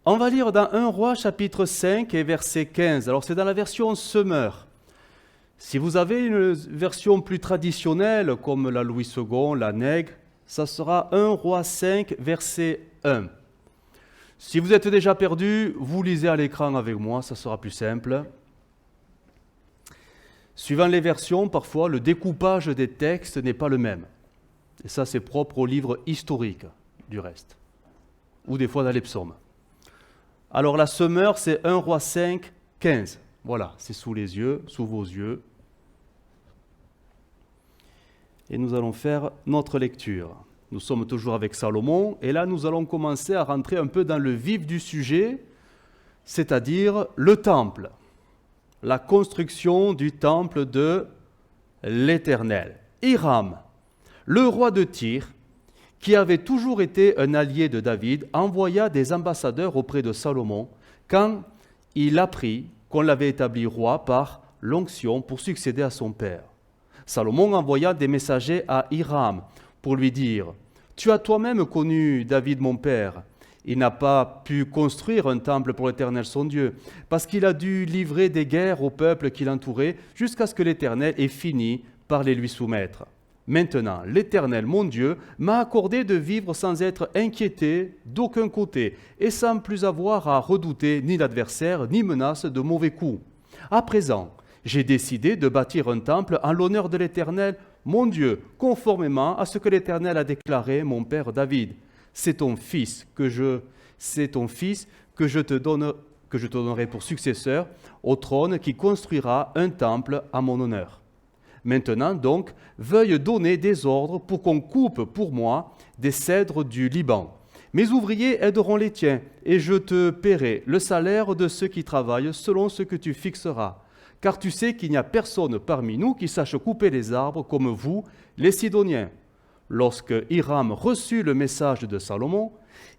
On va lire dans 1 Roi chapitre 5 et verset 15. Alors c'est dans la version Semeur. Si vous avez une version plus traditionnelle comme la Louis II, la Nègre, ça sera 1 Roi 5 verset 1. Si vous êtes déjà perdu, vous lisez à l'écran avec moi, ça sera plus simple. Suivant les versions, parfois le découpage des textes n'est pas le même. Et ça c'est propre aux livres historiques du reste, ou des fois dans les psaumes. Alors la Semeur, c'est 1 Roi 5, 15. Voilà, c'est sous les yeux, sous vos yeux. Et nous allons faire notre lecture. Nous sommes toujours avec Salomon, et là nous allons commencer à rentrer un peu dans le vif du sujet, c'est-à-dire le temple, la construction du temple de l'Éternel. Hiram, le roi de Tyr, qui avait toujours été un allié de David, envoya des ambassadeurs auprès de Salomon quand il apprit qu'on l'avait établi roi par l'onction pour succéder à son père. Salomon envoya des messagers à Hiram pour lui dire « Tu as toi-même connu David mon père. Il n'a pas pu construire un temple pour l'Éternel son Dieu, parce qu'il a dû livrer des guerres au peuple qui l'entourait jusqu'à ce que l'Éternel ait fini par les lui soumettre. Maintenant, l'Éternel, mon Dieu, m'a accordé de vivre sans être inquiété d'aucun côté et sans plus avoir à redouter ni l'adversaire, ni menace de mauvais coups. À présent, j'ai décidé de bâtir un temple en l'honneur de l'Éternel, mon Dieu, conformément à ce que l'Éternel a déclaré mon père David. C'est ton fils que je te donnerai pour successeur au trône qui construira un temple à mon honneur. Maintenant donc, veuille donner des ordres pour qu'on coupe pour moi des cèdres du Liban. Mes ouvriers aideront les tiens, et je te paierai le salaire de ceux qui travaillent selon ce que tu fixeras. Car tu sais qu'il n'y a personne parmi nous qui sache couper les arbres comme vous, les Sidoniens. » Lorsque Hiram reçut le message de Salomon,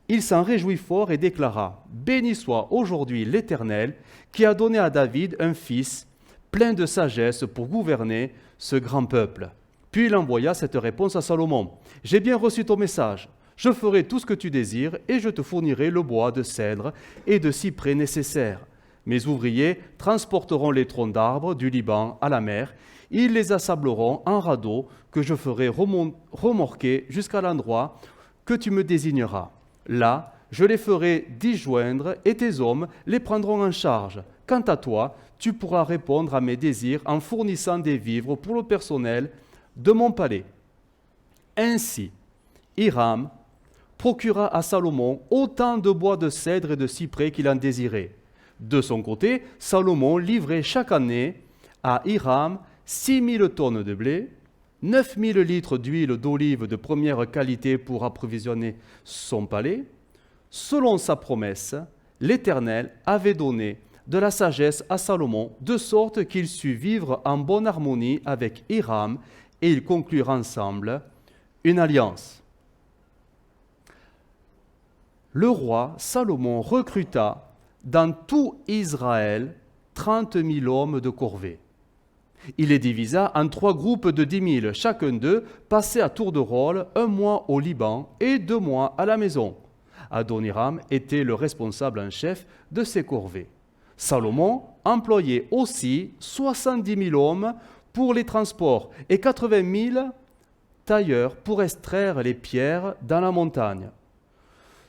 il s'en réjouit fort et déclara « Béni soit aujourd'hui l'Éternel qui a donné à David un fils plein de sagesse pour gouverner ce grand peuple. » Puis il envoya cette réponse à Salomon. « J'ai bien reçu ton message. Je ferai tout ce que tu désires et je te fournirai le bois de cèdre et de cyprès nécessaire. Mes ouvriers transporteront les troncs d'arbres du Liban à la mer. Ils les assableront en radeaux que je ferai remorquer jusqu'à l'endroit que tu me désigneras. Là, je les ferai disjoindre et tes hommes les prendront en charge. Quant à toi, tu pourras répondre à mes désirs en fournissant des vivres pour le personnel de mon palais. » Ainsi, Hiram procura à Salomon autant de bois de cèdre et de cyprès qu'il en désirait. De son côté, Salomon livrait chaque année à Hiram 6000 tonnes de blé, 9000 litres d'huile d'olive de première qualité pour approvisionner son palais. Selon sa promesse, l'Éternel avait donné de la sagesse à Salomon, de sorte qu'il sut vivre en bonne harmonie avec Hiram, et ils conclurent ensemble une alliance. Le roi Salomon recruta dans tout Israël 30 000 hommes de corvée. Il les divisa en 3 groupes de 10 000. Chacun d'eux passait à tour de rôle 1 mois au Liban et 2 mois à la maison. Adoniram était le responsable en chef de ces corvées. Salomon employait aussi 70 000 hommes pour les transports et 80 000 tailleurs pour extraire les pierres dans la montagne.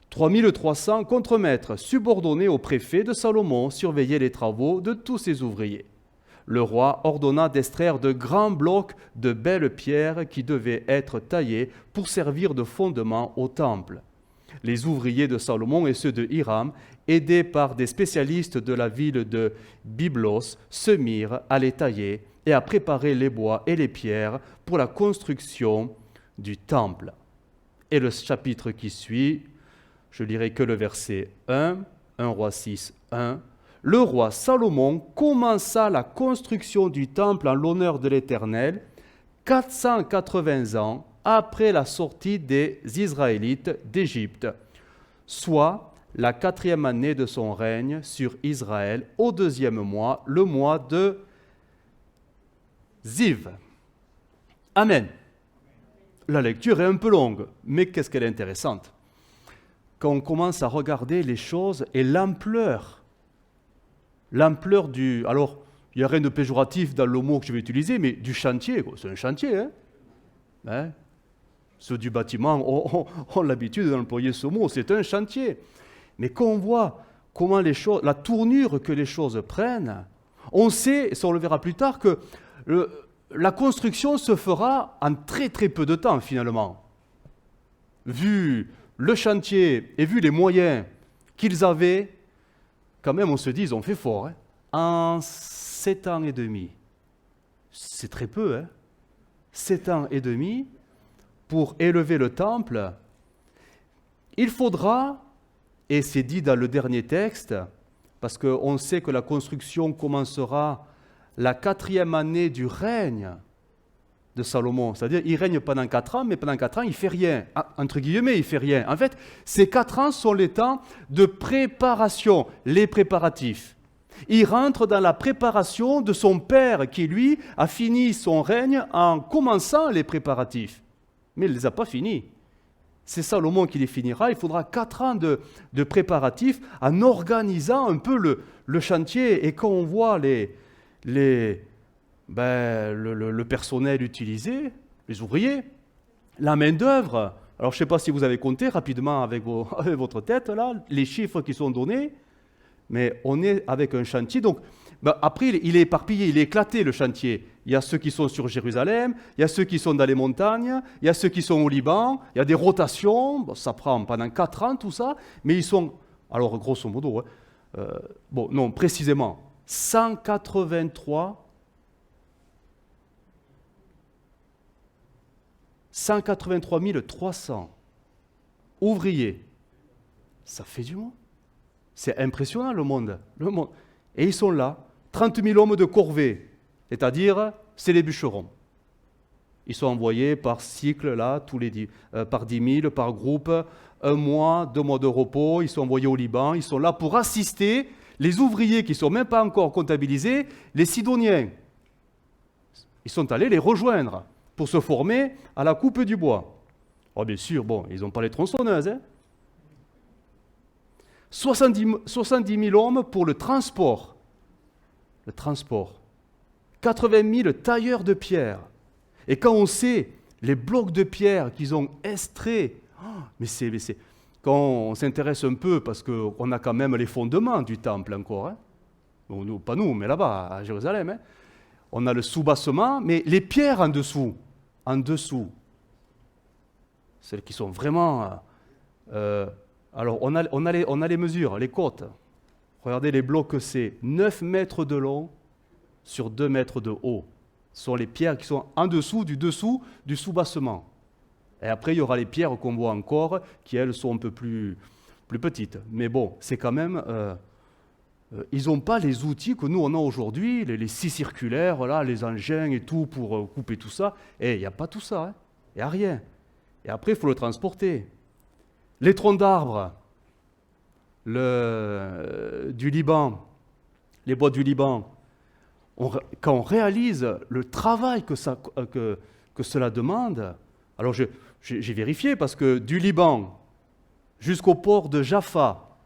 3300 contremaîtres subordonnés au préfet de Salomon surveillaient les travaux de tous ses ouvriers. Le roi ordonna d'extraire de grands blocs de belles pierres qui devaient être taillées pour servir de fondement au temple. Les ouvriers de Salomon et ceux de Hiram, aidés par des spécialistes de la ville de Byblos, se mirent à les tailler et à préparer les bois et les pierres pour la construction du temple. Et le chapitre qui suit, je lirai que le verset 1, 1 Roi 6, 1. Le roi Salomon commença la construction du temple en l'honneur de l'Éternel 480 ans après la sortie des Israélites d'Égypte, soit la 4e année de son règne sur Israël, au 2e mois, le mois de Ziv. Amen. La lecture est un peu longue, mais qu'est-ce qu'elle est intéressante. quand on commence à regarder les choses et l'ampleur du... Alors, il n'y a rien de péjoratif dans le mot que je vais utiliser, mais du chantier, quoi. C'est un chantier, hein. Ceux du bâtiment ont l'habitude d'employer ce mot, c'est un chantier. Mais quand on voit comment les choses, la tournure que les choses prennent, on sait, et ça on le verra plus tard, que la construction se fera en très très peu de temps finalement. Vu le chantier et vu les moyens qu'ils avaient, quand même on se dit, ils ont fait fort. Hein. En 7 ans et demi, c'est très peu, hein. 7 ans et demi, pour élever le temple, il faudra, et c'est dit dans le dernier texte, parce qu'on sait que la construction commencera la 4e année du règne de Salomon. C'est-à-dire, il règne pendant 4 ans, mais pendant 4 ans, il ne fait rien. Entre guillemets, il ne fait rien. En fait, ces 4 ans sont les temps de préparation, les préparatifs. Il rentre dans la préparation de son père qui, lui, a fini son règne en commençant les préparatifs. Mais il ne les a pas finis. C'est Salomon qui les finira. Il faudra 4 ans de préparatifs en organisant un peu le chantier. Et quand on voit le personnel utilisé, les ouvriers, la main-d'œuvre, alors je ne sais pas si vous avez compté rapidement avec votre tête, là, les chiffres qui sont donnés, mais on est avec un chantier. Donc, après, il est éparpillé, il est éclaté, le chantier. Il y a ceux qui sont sur Jérusalem, il y a ceux qui sont dans les montagnes, il y a ceux qui sont au Liban, il y a des rotations, bon, ça prend pendant 4 ans tout ça, mais ils sont, alors grosso modo, précisément, 183 300 ouvriers. Ça fait du monde. C'est impressionnant le monde. Et ils sont là, 30 000 hommes de corvée, c'est-à-dire, c'est les bûcherons. Ils sont envoyés par cycle, là, par 10 000, par groupe, 1 mois, 2 mois de repos, ils sont envoyés au Liban, ils sont là pour assister les ouvriers qui ne sont même pas encore comptabilisés, les Sidoniens. Ils sont allés les rejoindre pour se former à la coupe du bois. Oh, bien sûr, bon, ils n'ont pas les tronçonneuses, hein. 70 000 hommes pour le transport. 80 000 tailleurs de pierre. Et quand on sait les blocs de pierre qu'ils ont extraits, quand on s'intéresse un peu, parce qu'on a quand même les fondements du temple encore, hein. Bon, nous, pas nous, mais là-bas, à Jérusalem, hein. On a le soubassement, mais les pierres en dessous, celles qui sont vraiment... alors, on a les mesures, les côtes. Regardez les blocs que c'est. 9 mètres de long sur 2 mètres de haut. Ce sont les pierres qui sont en dessous du soubassement. Et après, il y aura les pierres qu'on voit encore, qui, elles, sont un peu plus petites. Mais bon, c'est quand même... ils n'ont pas les outils que nous, on a aujourd'hui, les scies circulaires, là, les engins et tout, pour couper tout ça. Et il n'y a pas tout ça, hein. Il n'y a rien. Et après, il faut le transporter. Les troncs d'arbres du Liban, les bois du Liban, quand on réalise le travail que cela demande, alors j'ai vérifié parce que du Liban jusqu'au port de Jaffa,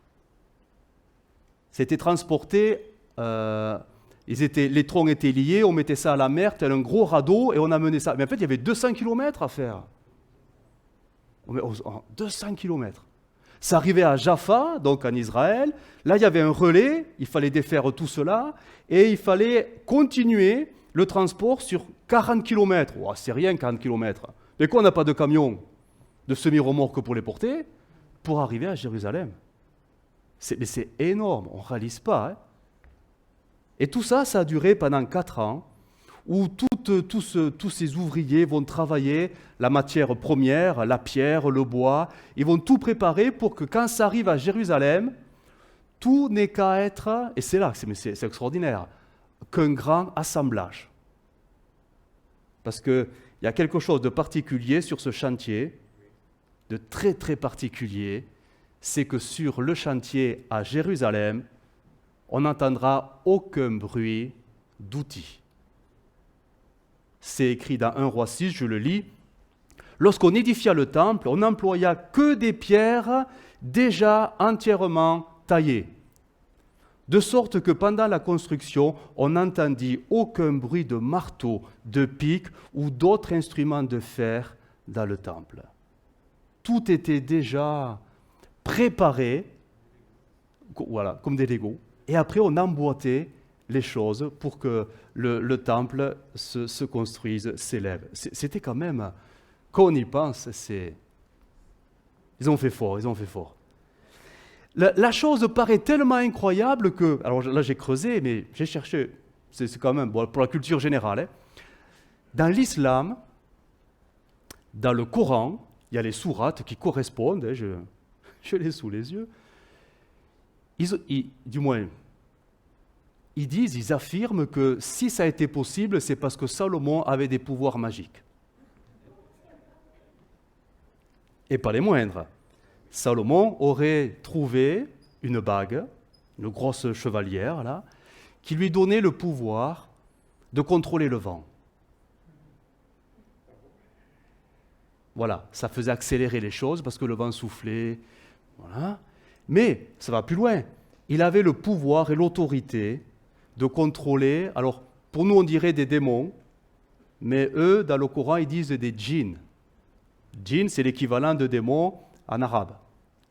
c'était transporté, les troncs étaient liés, on mettait ça à la mer, tel un gros radeau, et on amenait ça. Mais en fait, il y avait 200 km à faire. 200 km. Ça arrivait à Jaffa, donc en Israël. Là, il y avait un relais, il fallait défaire tout cela, et il fallait continuer le transport sur 40 km. Oh, c'est rien, 40 km. Mais quoi, on n'a pas de camion, de semi-remorque pour les porter, pour arriver à Jérusalem. C'est énorme, on ne réalise pas. Hein. Et tout ça, ça a duré pendant 4 ans, où tous ces ouvriers vont travailler la matière première, la pierre, le bois. Ils vont tout préparer pour que quand ça arrive à Jérusalem, tout n'est qu'à être, et c'est là que c'est extraordinaire, qu'un grand assemblage. Parce qu'il y a quelque chose de particulier sur ce chantier, de très très particulier, c'est que sur le chantier à Jérusalem, on n'entendra aucun bruit d'outils. C'est écrit dans 1 Roi 6, je le lis. lorsqu'on édifia le temple, on n'employa que des pierres déjà entièrement taillées, de sorte que pendant la construction, on n'entendit aucun bruit de marteau, de pic ou d'autres instruments de fer dans le temple. Tout était déjà préparé, voilà, comme des Legos, et après on emboîtait les choses pour que le temple se construise, s'élève. C'était quand même, quand on y pense, ils ont fait fort, ils ont fait fort. La chose paraît tellement incroyable que, alors là j'ai creusé, mais j'ai cherché, c'est quand même bon, pour la culture générale. Hein. Dans l'islam, dans le Coran, il y a les sourates qui correspondent, hein, je l'ai sous les yeux. Du moins, ils affirment que si ça a été possible, c'est parce que Salomon avait des pouvoirs magiques. Et pas les moindres. Salomon aurait trouvé une bague, une grosse chevalière, là, qui lui donnait le pouvoir de contrôler le vent. Voilà, ça faisait accélérer les choses parce que le vent soufflait. Voilà. Mais ça va plus loin. Il avait le pouvoir et l'autorité de contrôler, alors pour nous on dirait des démons, mais eux, dans le Coran, ils disent des djinns. Djinn, c'est l'équivalent de démons en arabe.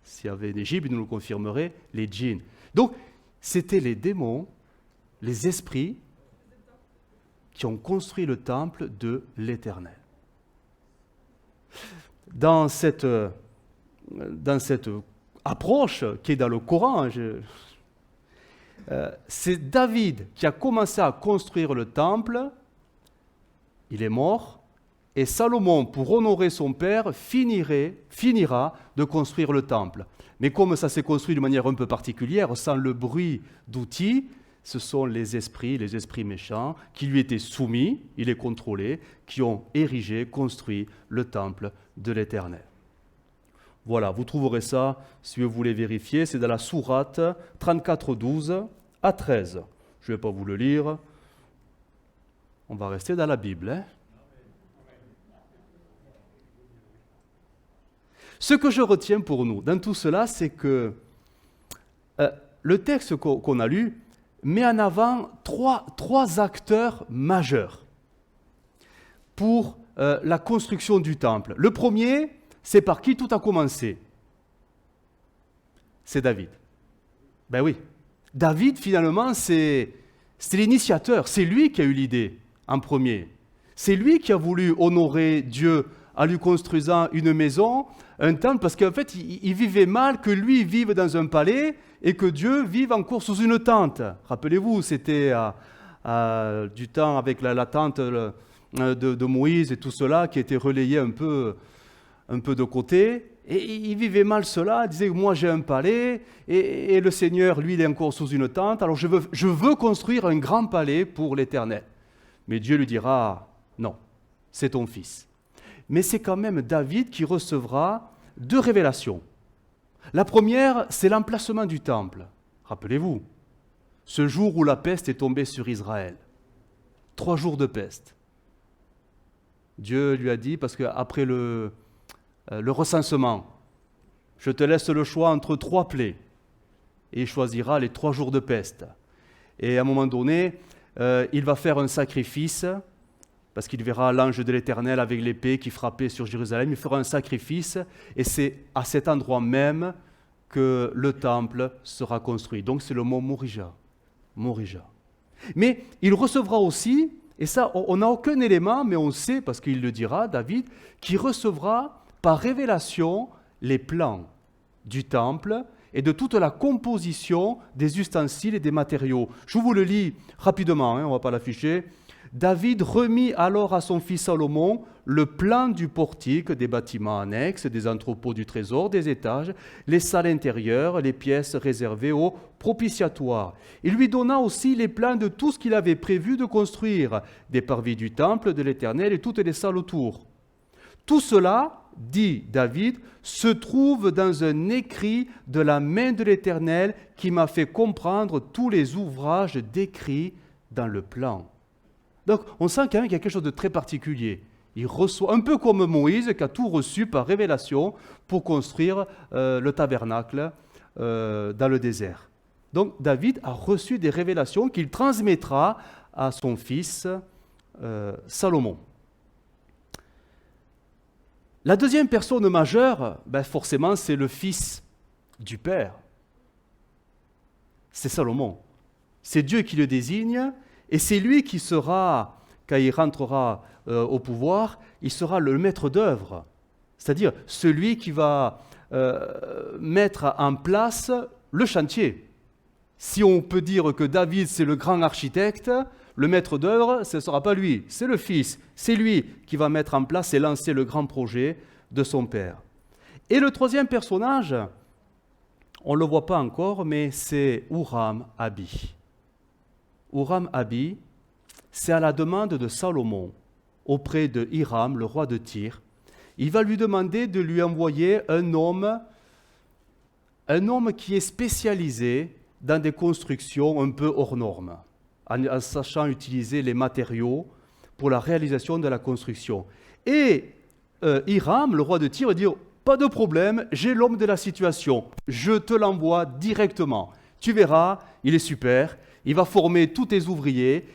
S'il y avait en Égypte, ils nous le confirmeraient, les djinns. Donc, c'était les démons, les esprits, qui ont construit le temple de l'Éternel. Dans cette approche qui est dans le Coran, c'est David qui a commencé à construire le temple, il est mort, et Salomon, pour honorer son père, finira de construire le temple. Mais comme ça s'est construit de manière un peu particulière, sans le bruit d'outils, ce sont les esprits méchants, qui lui étaient soumis, il les contrôlait, qui ont érigé, construit le temple de l'Éternel. Voilà, vous trouverez ça, si vous voulez vérifier, c'est dans la sourate 34:12 à 13. Je ne vais pas vous le lire, on va rester dans la Bible. Hein. Ce que je retiens pour nous dans tout cela, c'est que le texte qu'on a lu met en avant trois acteurs majeurs pour la construction du temple. Le premier, c'est par qui tout a commencé. C'est David. Ben oui. David, finalement, c'est l'initiateur. C'est lui qui a eu l'idée en premier. C'est lui qui a voulu honorer Dieu en lui construisant une maison, un temple, parce qu'en fait, il vivait mal que lui vive dans un palais et que Dieu vive encore sous une tente. Rappelez-vous, c'était du temps avec la tente de Moïse et tout cela qui était relayé un peu de côté. Et il vivait mal cela, il disait, moi j'ai un palais, et le Seigneur, lui, il est encore sous une tente, alors je veux construire un grand palais pour l'Éternel. Mais Dieu lui dira, non, c'est ton fils. Mais c'est quand même David qui recevra 2 révélations. La première, c'est l'emplacement du temple. Rappelez-vous, ce jour où la peste est tombée sur Israël. 3 jours de peste. Dieu lui a dit, parce qu'après le recensement, je te laisse le choix entre 3 plaies. Et il choisira les 3 jours de peste. Et à un moment donné, il va faire un sacrifice, parce qu'il verra l'ange de l'Éternel avec l'épée qui frappait sur Jérusalem. Il fera un sacrifice, et c'est à cet endroit même que le temple sera construit. Donc c'est le mont Morija. Mais il recevra aussi, et ça on n'a aucun élément, mais on sait, parce qu'il le dira, David, qu'il recevra par révélation les plans du temple et de toute la composition des ustensiles et des matériaux. Je vous le lis rapidement, on ne va pas l'afficher. David remit alors à son fils Salomon le plan du portique, des bâtiments annexes, des entrepôts du trésor, des étages, les salles intérieures, les pièces réservées au propitiatoire. Il lui donna aussi les plans de tout ce qu'il avait prévu de construire, des parvis du temple de l'Éternel et toutes les salles autour. Tout cela, dit David, se trouve dans un écrit de la main de l'Éternel qui m'a fait comprendre tous les ouvrages décrits dans le plan. Donc, on sent quand même qu'il y a quelque chose de très particulier. Il reçoit, un peu comme Moïse qui a tout reçu par révélation pour construire le tabernacle dans le désert. Donc David a reçu des révélations qu'il transmettra à son fils Salomon. La deuxième personne majeure, forcément, c'est le fils du Père. C'est Salomon. C'est Dieu qui le désigne et c'est lui qui sera, quand il rentrera au pouvoir, il sera le maître d'œuvre. C'est-à-dire celui qui va mettre en place le chantier. Si on peut dire que David, c'est le grand architecte, le maître d'œuvre, ce ne sera pas lui, c'est le fils. C'est lui qui va mettre en place et lancer le grand projet de son père. Et le troisième personnage, on ne le voit pas encore, mais c'est Huram-Abi. Huram-Abi, c'est à la demande de Salomon, auprès de Hiram, le roi de Tyr. Il va lui demander de lui envoyer un homme qui est spécialisé dans des constructions un peu hors normes, en sachant utiliser les matériaux pour la réalisation de la construction. Et Hiram, le roi de Tyr, va dire « Pas de problème, j'ai l'homme de la situation, je te l'envoie directement. Tu verras, il est super, il va former tous tes ouvriers,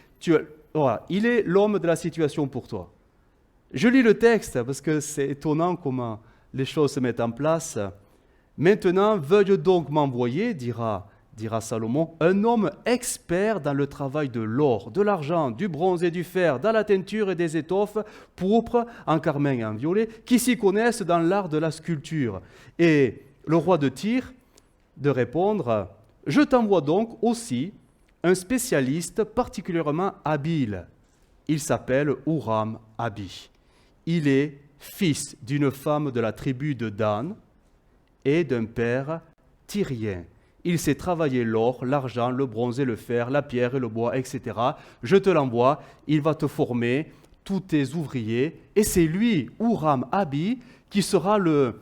voilà, il est l'homme de la situation pour toi. » Je lis le texte parce que c'est étonnant comment les choses se mettent en place. « Maintenant, veuille donc m'envoyer, dira Salomon, un homme expert dans le travail de l'or, de l'argent, du bronze et du fer, dans la teinture et des étoffes, pourpre, en carmin et en violet, qui s'y connaissent dans l'art de la sculpture. » Et le roi de Tyr de répondre, « Je t'envoie donc aussi un spécialiste particulièrement habile. Il s'appelle Huram-Abi. Il est fils d'une femme de la tribu de Dan et d'un père tyrien. Il sait travailler l'or, l'argent, le bronze et le fer, la pierre et le bois, etc. Je te l'envoie, il va te former, tous tes ouvriers. Et c'est lui, Huram-Abi, qui sera le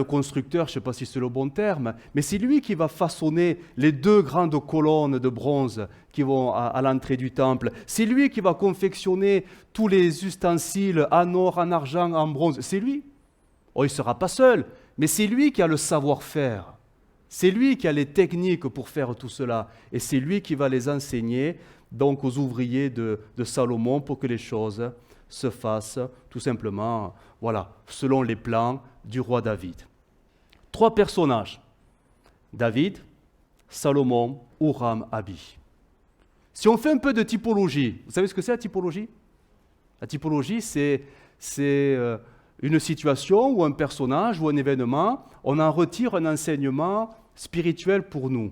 constructeur, je ne sais pas si c'est le bon terme, mais c'est lui qui va façonner les 2 grandes colonnes de bronze qui vont à l'entrée du temple. C'est lui qui va confectionner tous les ustensiles en or, en argent, en bronze. C'est lui. Oh, il ne sera pas seul, mais c'est lui qui a le savoir-faire. C'est lui qui a les techniques pour faire tout cela. Et c'est lui qui va les enseigner donc aux ouvriers de Salomon pour que les choses se fassent tout simplement, voilà, selon les plans du roi David. 3 personnages. David, Salomon, Huram-Abi. Si on fait un peu de typologie, vous savez ce que c'est la typologie ? La typologie, c'est une situation ou un personnage ou un événement, on en retire un enseignement spirituel pour nous.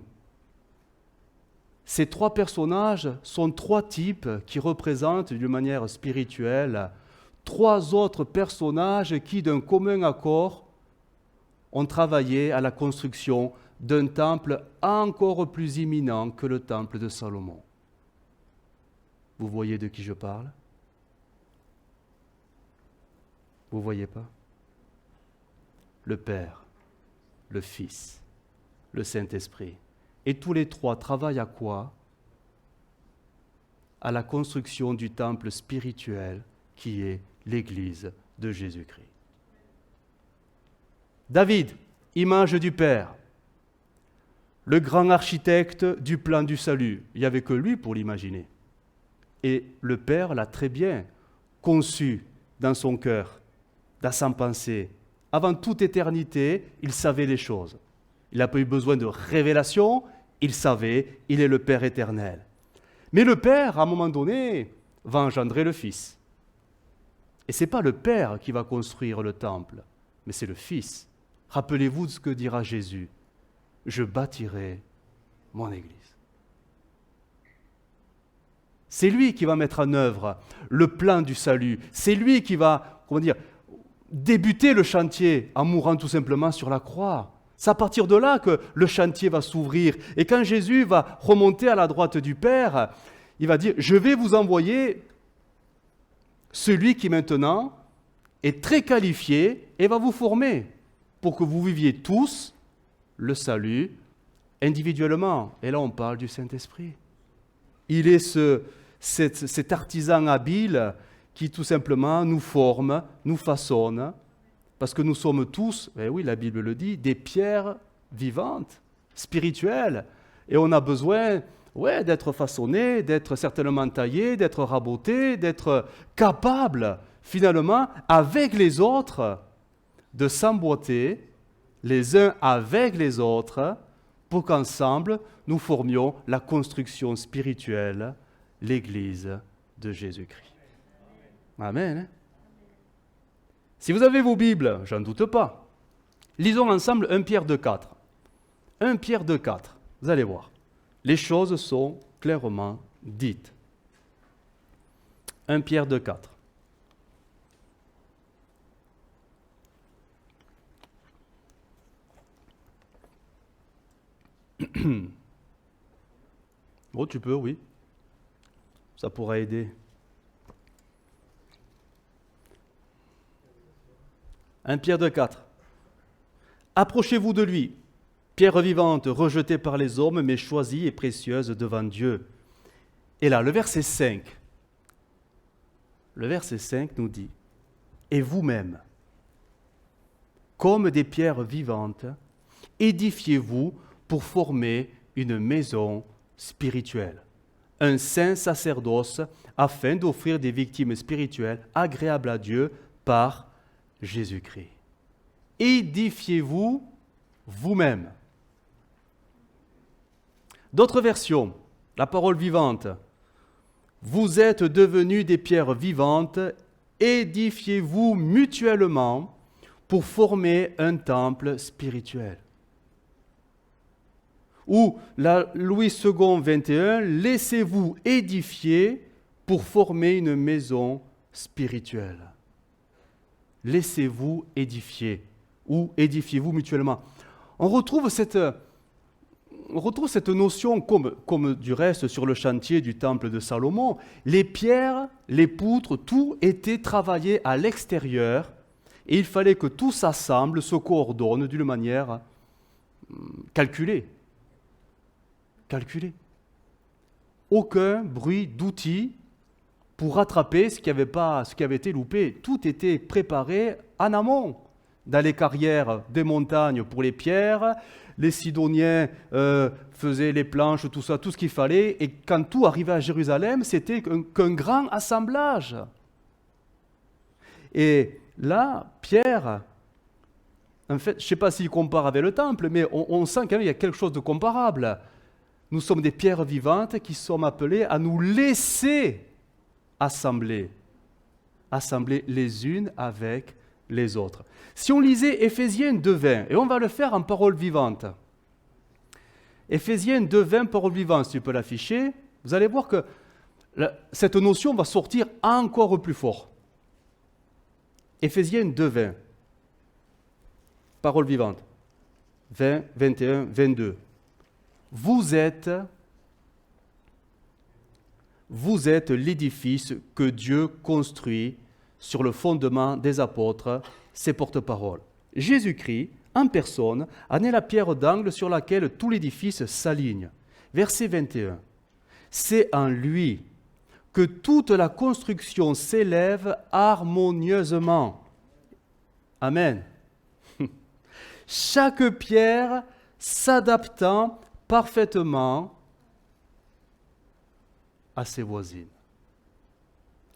Ces 3 personnages sont 3 types qui représentent d'une manière spirituelle 3 autres personnages qui, d'un commun accord, ont travaillé à la construction d'un temple encore plus imminent que le temple de Salomon. Vous voyez de qui je parle ? Vous ne voyez pas ? Le Père, le Fils, le Saint-Esprit. Et tous les 3 travaillent à quoi ? À la construction du temple spirituel qui est l'Église de Jésus-Christ. David, image du Père, le grand architecte du plan du salut. Il n'y avait que lui pour l'imaginer. Et le Père l'a très bien conçu dans son cœur, dans sa pensée. Avant toute éternité, il savait les choses. Il n'a pas eu besoin de révélation, il savait, il est le Père éternel. Mais le Père, à un moment donné, va engendrer le Fils. Et ce n'est pas le Père qui va construire le temple, mais c'est le Fils. Rappelez-vous de ce que dira Jésus. Je bâtirai mon Église. C'est lui qui va mettre en œuvre le plan du salut. C'est lui qui va, débuter le chantier en mourant tout simplement sur la croix. C'est à partir de là que le chantier va s'ouvrir. Et quand Jésus va remonter à la droite du Père, il va dire, je vais vous envoyer celui qui maintenant est très qualifié et va vous former pour que vous viviez tous le salut individuellement. Et là, on parle du Saint-Esprit. Il est cet artisan habile qui tout simplement nous forme, nous façonne, parce que nous sommes tous, eh oui, la Bible le dit, des pierres vivantes, spirituelles, et on a besoin d'être façonné, d'être certainement taillé, d'être raboté, d'être capable, finalement, avec les autres, de s'emboîter les uns avec les autres pour qu'ensemble, nous formions la construction spirituelle, l'Église de Jésus-Christ. Amen. Si vous avez vos Bibles, j'en doute pas, lisons ensemble 1 Pierre 2,4. 1 Pierre 2,4, vous allez voir. Les choses sont clairement dites. 1 Pierre 2,4. Oh, tu peux, oui. Ça pourrait aider. 1 Pierre 2,4. Approchez-vous de lui, pierre vivante, rejetée par les hommes, mais choisie et précieuse devant Dieu. Et là, le verset 5. Le verset 5 nous dit, et vous-même, comme des pierres vivantes, édifiez-vous pour former une maison spirituelle, un saint sacerdoce, afin d'offrir des victimes spirituelles agréables à Dieu par Jésus-Christ. Édifiez-vous vous-même. D'autres versions, la parole vivante. Vous êtes devenus des pierres vivantes, édifiez-vous mutuellement pour former un temple spirituel. Ou la Louis II 21, laissez-vous édifier pour former une maison spirituelle. Laissez-vous édifier ou édifiez-vous mutuellement. On retrouve cette notion, comme du reste sur le chantier du temple de Salomon. Les pierres, les poutres, tout était travaillé à l'extérieur et il fallait que tout s'assemble, se coordonne d'une manière calculée. Aucun bruit d'outil pour rattraper ce qui avait été loupé. Tout était préparé en amont. Dans les carrières des montagnes pour les pierres, les Sidoniens faisaient les planches, tout ça, tout ce qu'il fallait. Et quand tout arrivait à Jérusalem, c'était qu'un grand assemblage. Et là, Pierre, en fait, je ne sais pas s'il compare avec le temple, mais on sent quand même qu'il y a quelque chose de comparable. Nous sommes des pierres vivantes qui sommes appelées à nous laisser assembler les unes avec les autres. Si on lisait Éphésiens 2,20, et on va le faire en parole vivante. Éphésiens 2,20, parole vivante, si tu peux l'afficher, vous allez voir que cette notion va sortir encore plus fort. Éphésiens 2,20, parole vivante, 20, 21, 22. Vous êtes l'édifice que Dieu construit sur le fondement des apôtres, ses porte-paroles. Jésus-Christ, en personne, en est la pierre d'angle sur laquelle tout l'édifice s'aligne. Verset 21. C'est en lui que toute la construction s'élève harmonieusement. Amen. Chaque pierre s'adaptant parfaitement à ses voisines,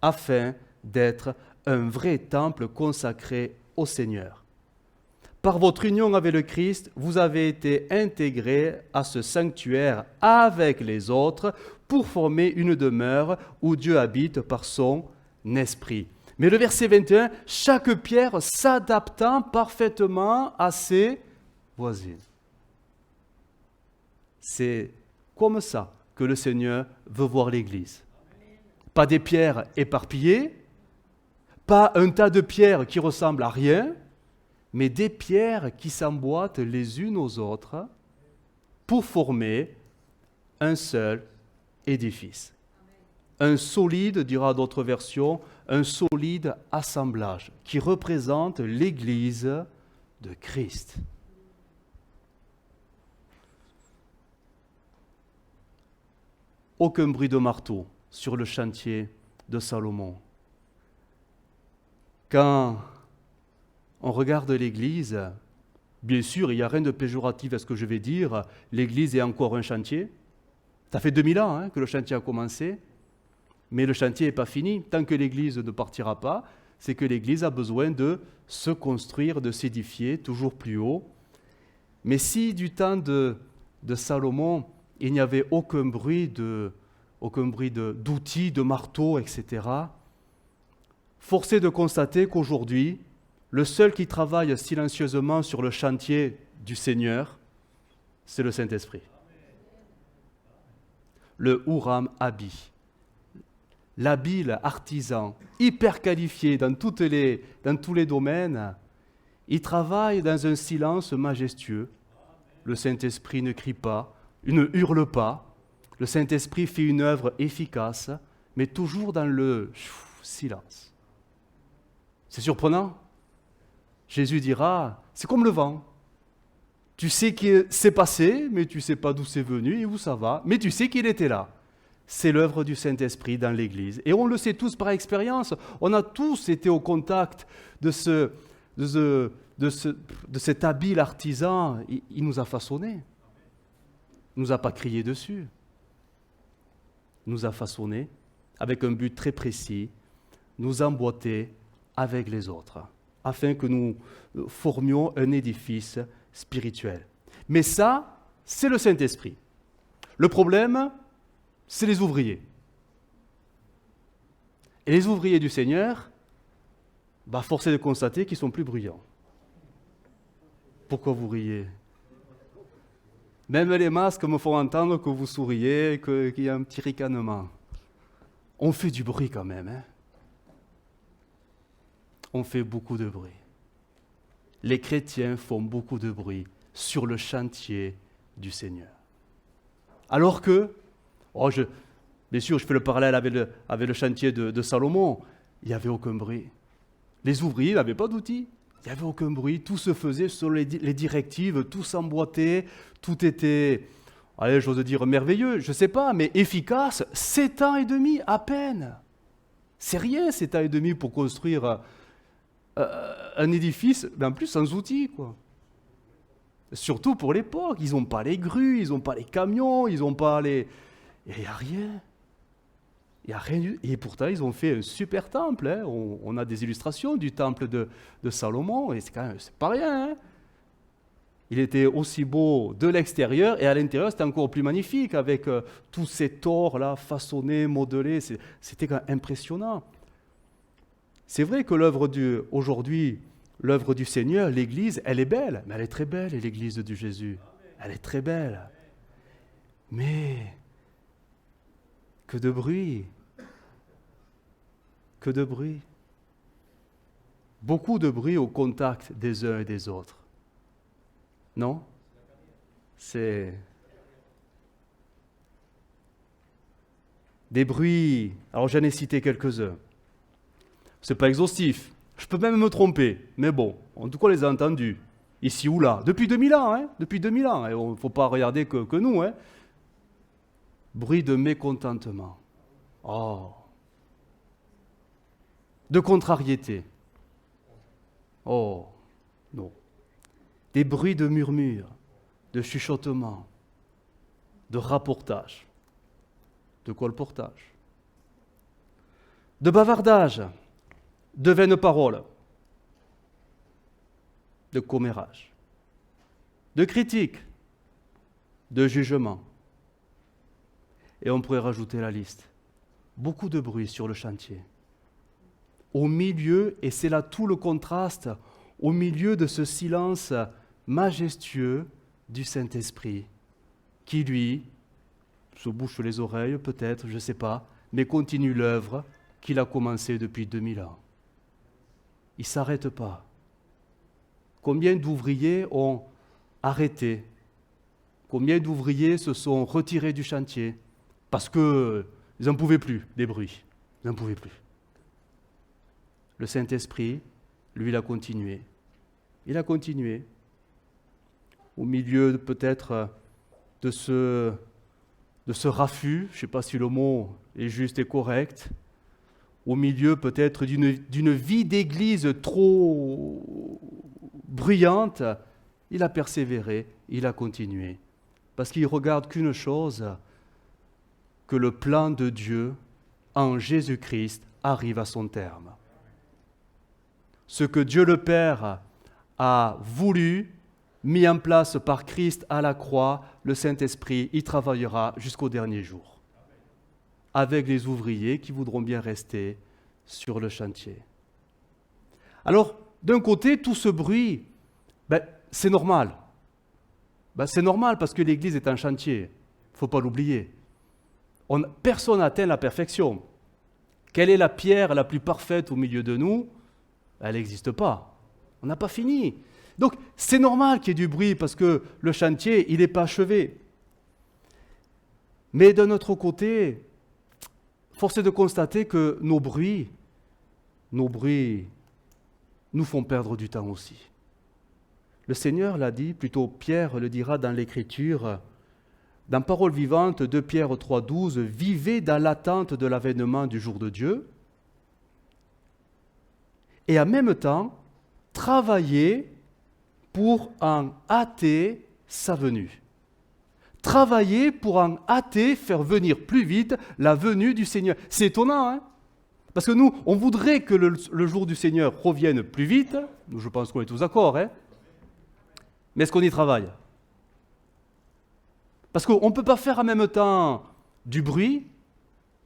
afin d'être un vrai temple consacré au Seigneur. Par votre union avec le Christ, vous avez été intégrés à ce sanctuaire avec les autres pour former une demeure où Dieu habite par son esprit. Mais le verset 21, chaque pierre s'adaptant parfaitement à ses voisines. C'est comme ça que le Seigneur veut voir l'Église. Pas des pierres éparpillées, pas un tas de pierres qui ressemblent à rien, mais des pierres qui s'emboîtent les unes aux autres pour former un seul édifice. Un solide, dira d'autres versions, un solide assemblage qui représente l'Église de Christ. Aucun bruit de marteau sur le chantier de Salomon. Quand on regarde l'Église, bien sûr, il n'y a rien de péjoratif à ce que je vais dire, l'Église est encore un chantier. Ça fait 2000 ans que le chantier a commencé, mais le chantier n'est pas fini. Tant que l'Église ne partira pas, c'est que l'Église a besoin de se construire, de s'édifier toujours plus haut. Mais si du temps de Salomon, il n'y avait aucun bruit d'outils, de marteaux, etc., force est de constater qu'aujourd'hui, le seul qui travaille silencieusement sur le chantier du Seigneur, c'est le Saint-Esprit. Le Uram Abi, l'habile artisan, hyper qualifié dans tous les domaines, il travaille dans un silence majestueux. Le Saint-Esprit ne crie pas, il ne hurle pas. Le Saint-Esprit fait une œuvre efficace, mais toujours dans le silence. C'est surprenant. Jésus dira, c'est comme le vent. Tu sais que c'est passé, mais tu ne sais pas d'où c'est venu et où ça va, mais tu sais qu'il était là. C'est l'œuvre du Saint-Esprit dans l'Église. Et on le sait tous par expérience. On a tous été au contact de cet habile artisan. Il nous a façonnés. Il ne nous a pas crié dessus. Il nous a façonnés avec un but très précis, nous emboîter avec les autres, afin que nous formions un édifice spirituel. Mais ça, c'est le Saint-Esprit. Le problème, c'est les ouvriers. Et les ouvriers du Seigneur, force est de constater qu'ils sont plus bruyants. Pourquoi vous riez? Même les masques me font entendre que vous souriez, qu'il y a un petit ricanement. On fait du bruit quand même, hein? On fait beaucoup de bruit. Les chrétiens font beaucoup de bruit sur le chantier du Seigneur. Alors que, bien sûr, je fais le parallèle avec le chantier de Salomon, il n'y avait aucun bruit. Les ouvriers n'avaient pas d'outils, il n'y avait aucun bruit, tout se faisait sur les directives, tout s'emboîtait, tout était, j'ose dire merveilleux, je ne sais pas, mais efficace, 7 ans et demi à peine. C'est rien, 7 ans et demi pour construire un édifice, mais en plus sans outils, quoi. Surtout pour l'époque, ils n'ont pas les grues, ils n'ont pas les camions, ils n'ont pas les... Il n'y a rien. Il n'y a rien. Et pourtant, ils ont fait un super temple. Hein. On a des illustrations du temple de Salomon, et c'est quand même, c'est pas rien. Hein. Il était aussi beau de l'extérieur, et à l'intérieur, c'était encore plus magnifique, avec tous ces tors-là, façonnés, modelés. C'était quand même impressionnant. C'est vrai que aujourd'hui, l'œuvre du Seigneur, l'Église, elle est belle, mais elle est très belle, l'Église de Jésus. Elle est très belle. Mais que de bruit. Que de bruit. Beaucoup de bruit au contact des uns et des autres. Non? C'est des bruits. Alors j'en ai cité quelques-uns. C'est pas exhaustif. Je peux même me tromper, mais bon, en tout cas, on les a entendus, ici ou là, depuis 2000 ans, hein, depuis 2000 ans, il ne faut pas regarder que nous, hein. Bruit de mécontentement, de contrariété, non, des bruits de murmures, de chuchotements, de rapportage, de colportage, de bavardage, de vaines paroles, de commérage, de critique, de jugement. Et on pourrait rajouter la liste. Beaucoup de bruit sur le chantier. Au milieu, et c'est là tout le contraste, au milieu de ce silence majestueux du Saint-Esprit, qui lui, se bouche les oreilles peut-être, je ne sais pas, mais continue l'œuvre qu'il a commencée depuis 2000 ans. Il ne s'arrête pas. Combien d'ouvriers ont arrêté? Combien d'ouvriers se sont retirés du chantier parce qu'ils n'en pouvaient plus des bruits? Ils n'en pouvaient plus. Le Saint-Esprit, lui, il a continué. Il a continué. Au milieu peut-être de ce raffut, je ne sais pas si le mot est juste et correct, au milieu peut-être d'une vie d'église trop bruyante, il a persévéré, il a continué. Parce qu'il ne regarde qu'une chose, que le plan de Dieu en Jésus-Christ arrive à son terme. Ce que Dieu le Père a voulu, mis en place par Christ à la croix, le Saint-Esprit y travaillera jusqu'au dernier jour, avec les ouvriers qui voudront bien rester sur le chantier. Alors, d'un côté, tout ce bruit, c'est normal. C'est normal parce que l'Église est un chantier, il ne faut pas l'oublier. Personne n'atteint la perfection. Quelle est la pierre la plus parfaite au milieu de nous? Elle n'existe pas. On n'a pas fini. Donc, c'est normal qu'il y ait du bruit parce que le chantier, il n'est pas achevé. Mais d'un autre côté, force est de constater que nos bruits nous font perdre du temps aussi. Le Seigneur l'a dit, plutôt Pierre le dira dans l'Écriture, dans Parole vivante, 2 Pierre 3,12, « Vivez dans l'attente de l'avènement du jour de Dieu, et en même temps, travaillez pour en hâter sa venue. » Travaillez pour en hâter, faire venir plus vite la venue du Seigneur. C'est étonnant, hein? Parce que nous, on voudrait que le jour du Seigneur revienne plus vite. Je pense qu'on est tous d'accord, hein? Mais est-ce qu'on y travaille? Parce qu'on ne peut pas faire en même temps du bruit,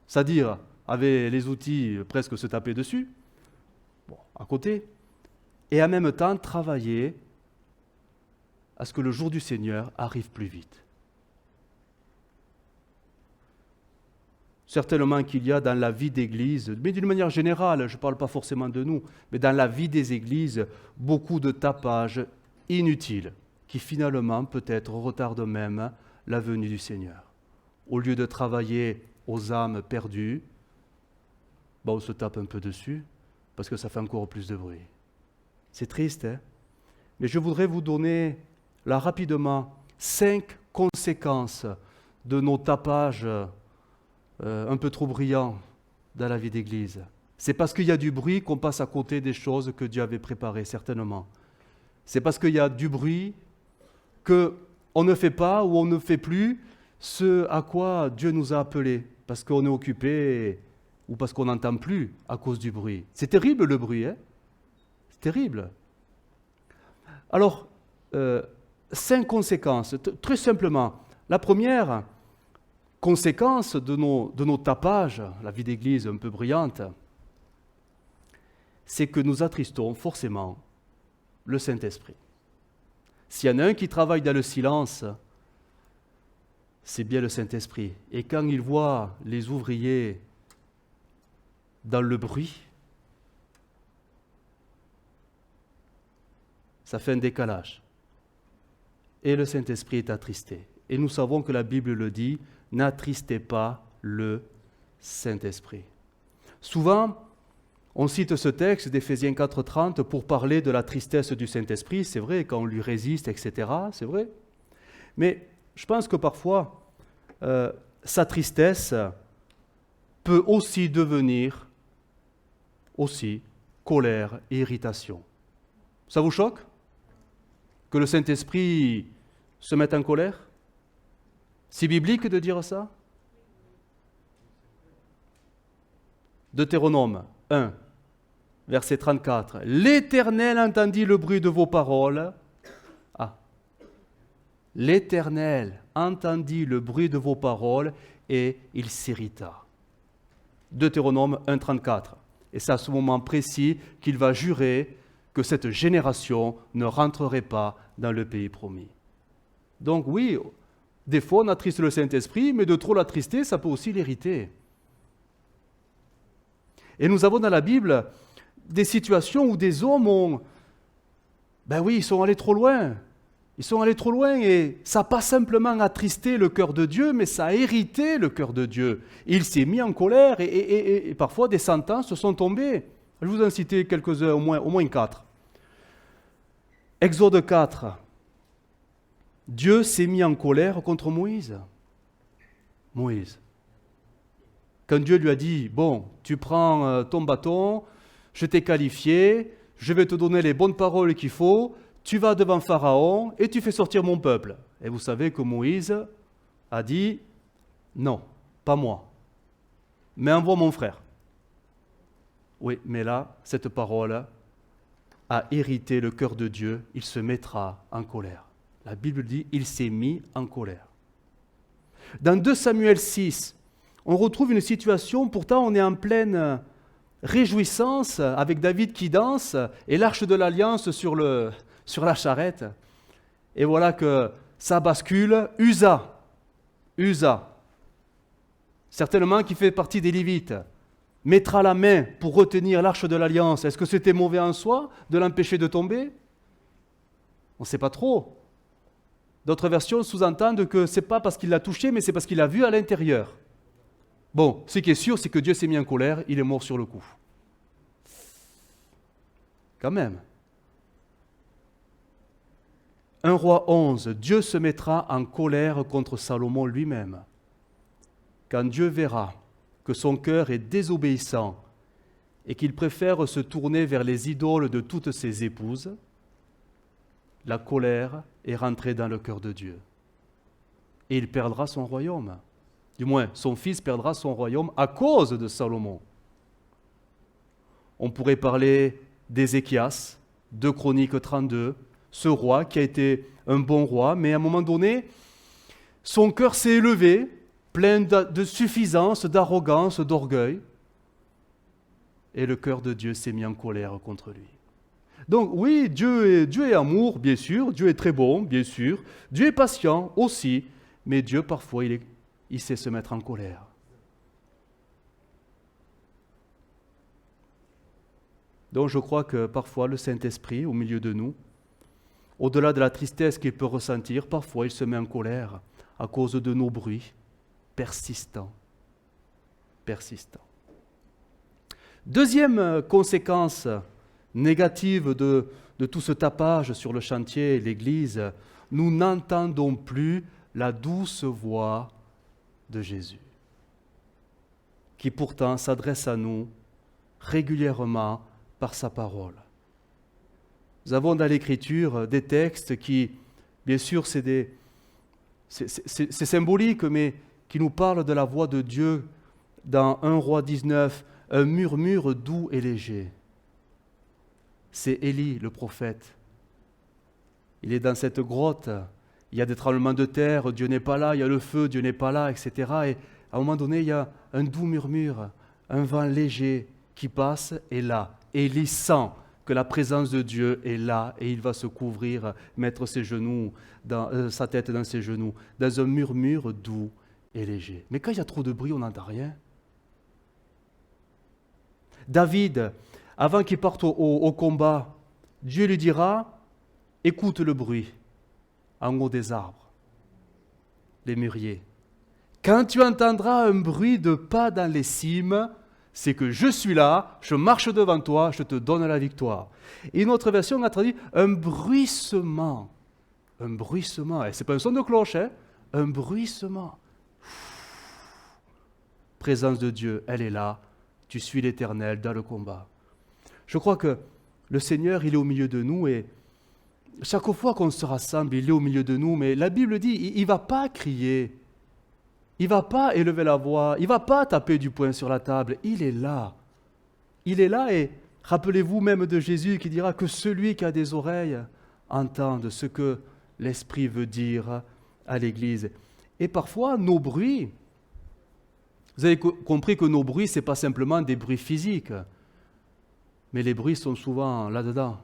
c'est-à-dire avec les outils presque se taper dessus, à côté, et en même temps travailler à ce que le jour du Seigneur arrive plus vite. Certainement qu'il y a dans la vie d'Église, mais d'une manière générale, je ne parle pas forcément de nous, mais dans la vie des Églises, beaucoup de tapages inutiles qui finalement peut-être retardent même la venue du Seigneur. Au lieu de travailler aux âmes perdues, on se tape un peu dessus parce que ça fait encore plus de bruit. C'est triste, hein? Mais je voudrais vous donner là rapidement 5 conséquences de nos tapages un peu trop brillants dans la vie d'Église. C'est parce qu'il y a du bruit qu'on passe à côté des choses que Dieu avait préparées, certainement. C'est parce qu'il y a du bruit qu'on ne fait pas ou on ne fait plus ce à quoi Dieu nous a appelés, parce qu'on est occupé ou parce qu'on n'entend plus à cause du bruit. C'est terrible le bruit, hein? C'est terrible. Alors, 5 conséquences, très simplement. La première conséquence de nos tapages, la vie d'église un peu brillante, c'est que nous attristons forcément le Saint-Esprit. S'il y en a un qui travaille dans le silence, c'est bien le Saint-Esprit. Et quand il voit les ouvriers dans le bruit, ça fait un décalage. Et le Saint-Esprit est attristé. Et nous savons que la Bible le dit, n'attristez pas le Saint-Esprit. Souvent, on cite ce texte d'Éphésiens 4,30 pour parler de la tristesse du Saint-Esprit, c'est vrai, quand on lui résiste, etc., c'est vrai. Mais je pense que parfois, sa tristesse peut aussi devenir colère et irritation. Ça vous choque? Que le Saint-Esprit se mette en colère? C'est biblique de dire ça? Deutéronome 1, verset 34. L'Éternel entendit le bruit de vos paroles. L'Éternel entendit le bruit de vos paroles et il s'irrita. Deutéronome 1, 34. Et c'est à ce moment précis qu'il va jurer que cette génération ne rentrerait pas dans le pays promis. Donc oui, des fois on attriste le Saint-Esprit, mais de trop l'attrister, ça peut aussi l'irriter. Et nous avons dans la Bible des situations où des hommes ils sont allés trop loin. Ils sont allés trop loin et ça n'a pas simplement attristé le cœur de Dieu, mais ça a irrité le cœur de Dieu. Il s'est mis en colère et parfois des sentences sont tombées. Je vous en citer quelques-uns, au moins 4. Exode 4. Dieu s'est mis en colère contre Moïse. Moïse. Quand Dieu lui a dit, bon, tu prends ton bâton, je t'ai qualifié, je vais te donner les bonnes paroles qu'il faut, tu vas devant Pharaon et tu fais sortir mon peuple. Et vous savez que Moïse a dit, non, pas moi, mais envoie mon frère. Oui, mais là, cette parole a irrité le cœur de Dieu, il se mettra en colère. La Bible dit, il s'est mis en colère. Dans 2 Samuel 6, on retrouve une situation, pourtant on est en pleine réjouissance avec David qui danse et l'arche de l'Alliance sur la charrette. Et voilà que ça bascule. Uza, certainement qui fait partie des Lévites, mettra la main pour retenir l'arche de l'Alliance. Est-ce que c'était mauvais en soi de l'empêcher de tomber? On ne sait pas trop. D'autres versions sous-entendent que ce n'est pas parce qu'il l'a touché, mais c'est parce qu'il l'a vu à l'intérieur. Bon, ce qui est sûr, c'est que Dieu s'est mis en colère, il est mort sur le coup. Quand même. 1 Roi 11, Dieu se mettra en colère contre Salomon lui-même. Quand Dieu verra que son cœur est désobéissant et qu'il préfère se tourner vers les idoles de toutes ses épouses, la colère est rentrée dans le cœur de Dieu. Et il perdra son royaume. Du moins, son fils perdra son royaume à cause de Salomon. On pourrait parler d'Ézéchias, 2 Chroniques 32, ce roi qui a été un bon roi, mais à un moment donné, son cœur s'est élevé, plein de suffisance, d'arrogance, d'orgueil, et le cœur de Dieu s'est mis en colère contre lui. Donc oui, Dieu est amour, bien sûr, Dieu est très bon, bien sûr, Dieu est patient aussi, mais Dieu parfois il sait se mettre en colère. Donc je crois que parfois le Saint-Esprit, au milieu de nous, au-delà de la tristesse qu'il peut ressentir, parfois il se met en colère à cause de nos bruits persistants. Deuxième conséquence négative de tout ce tapage sur le chantier, l'Église, nous n'entendons plus la douce voix de Jésus, qui pourtant s'adresse à nous régulièrement par sa parole. Nous avons dans l'Écriture des textes qui, bien sûr, c'est symbolique, mais qui nous parlent de la voix de Dieu dans 1 Roi 19, un murmure doux et léger. C'est Élie, le prophète. Il est dans cette grotte, il y a des tremblements de terre, Dieu n'est pas là, il y a le feu, Dieu n'est pas là, etc. Et à un moment donné, il y a un doux murmure, un vent léger qui passe, et là, Élie sent que la présence de Dieu est là, et il va se couvrir, mettre ses genoux, sa tête dans ses genoux, dans un murmure doux et léger. Mais quand il y a trop de bruit, on n'entend rien. David, avant qu'il parte au combat, Dieu lui dira, écoute le bruit en haut des arbres, les mûriers. Quand tu entendras un bruit de pas dans les cimes, c'est que je suis là, je marche devant toi, je te donne la victoire. Et une autre version a traduit un bruissement. Un bruissement. Et ce n'est pas un son de cloche, hein? Un bruissement. Présence de Dieu, elle est là. Tu suis l'Éternel dans le combat. Je crois que le Seigneur, il est au milieu de nous et chaque fois qu'on se rassemble, il est au milieu de nous. Mais la Bible dit, il ne va pas crier. Il ne va pas élever la voix, il ne va pas taper du poing sur la table, il est là. Il est là et rappelez-vous même de Jésus qui dira que celui qui a des oreilles entende ce que l'Esprit veut dire à l'Église. Et parfois, nos bruits, vous avez compris que nos bruits, ce n'est pas simplement des bruits physiques, mais les bruits sont souvent là-dedans.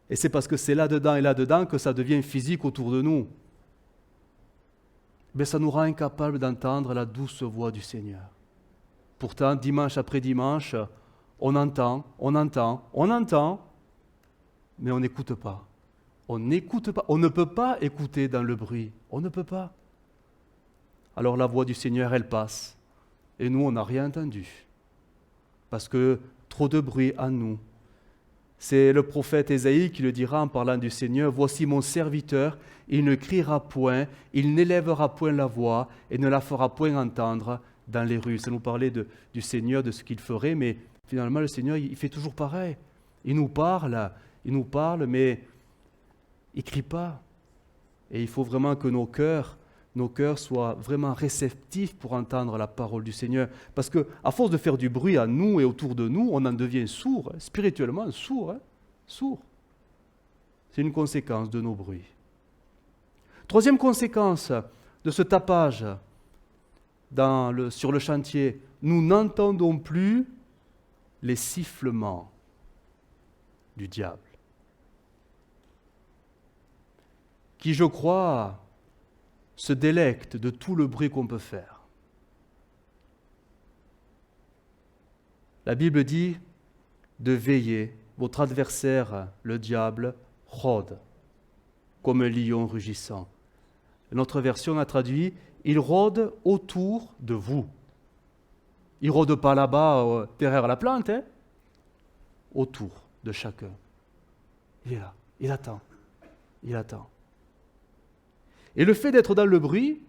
Et c'est parce que c'est là-dedans et là-dedans que ça devient physique autour de nous. Mais ça nous rend incapables d'entendre la douce voix du Seigneur. Pourtant, dimanche après dimanche, on entend, mais on n'écoute pas. On ne peut pas écouter dans le bruit. On ne peut pas. Alors la voix du Seigneur, elle passe. Et nous, on n'a rien entendu. Parce que trop de bruit en nous. C'est le prophète Ésaïe qui le dira en parlant du Seigneur. « Voici mon serviteur, il ne criera point, il n'élèvera point la voix et ne la fera point entendre, dans les rues. Ça nous parlait du Seigneur, de ce qu'il ferait, mais finalement, le Seigneur, il fait toujours pareil. Il nous parle, mais il ne crie pas. Et il faut vraiment que nos cœurs soient vraiment réceptifs pour entendre la parole du Seigneur. Parce qu'à force de faire du bruit à nous et autour de nous, on en devient sourd, spirituellement sourd. Sourd. C'est une conséquence de nos bruits. Troisième conséquence de ce tapage sur le chantier, nous n'entendons plus les sifflements du diable, qui, je crois, se délecte de tout le bruit qu'on peut faire. La Bible dit de veiller. Votre adversaire, le diable, rôde comme un lion rugissant. Notre version a traduit « il rôde autour de vous ». Il ne rôde pas là-bas, derrière la plante, autour de chacun. Il est là, il attend. Et le fait d'être dans le bruit,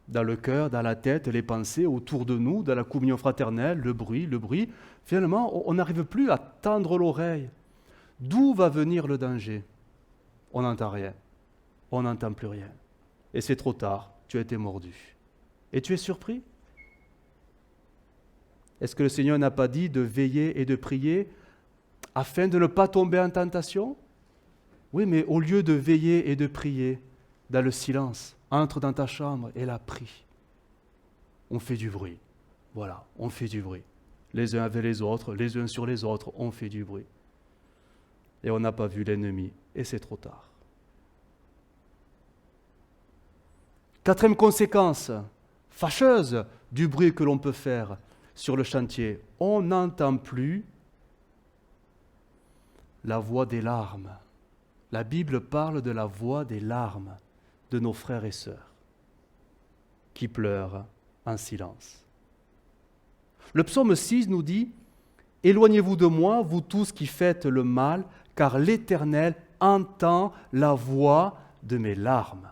dans le cœur, dans la tête, les pensées autour de nous, dans la communion fraternelle, le bruit, finalement, on n'arrive plus à tendre l'oreille. D'où va venir le danger? On n'entend rien, on n'entend plus rien. Et c'est trop tard, tu as été mordu. Et tu es surpris? Est-ce que le Seigneur n'a pas dit de veiller et de prier afin de ne pas tomber en tentation? Oui, mais au lieu de veiller et de prier dans le silence, entre dans ta chambre et la prie. On fait du bruit. Voilà, on fait du bruit. Les uns avec les autres, les uns sur les autres, on fait du bruit. Et on n'a pas vu l'ennemi, et c'est trop tard. Quatrième conséquence fâcheuse du bruit que l'on peut faire sur le chantier, on n'entend plus la voix des larmes. La Bible parle de la voix des larmes de nos frères et sœurs qui pleurent en silence. Le psaume 6 nous dit « Éloignez-vous de moi, vous tous qui faites le mal, car l'Éternel entend la voix de mes larmes. »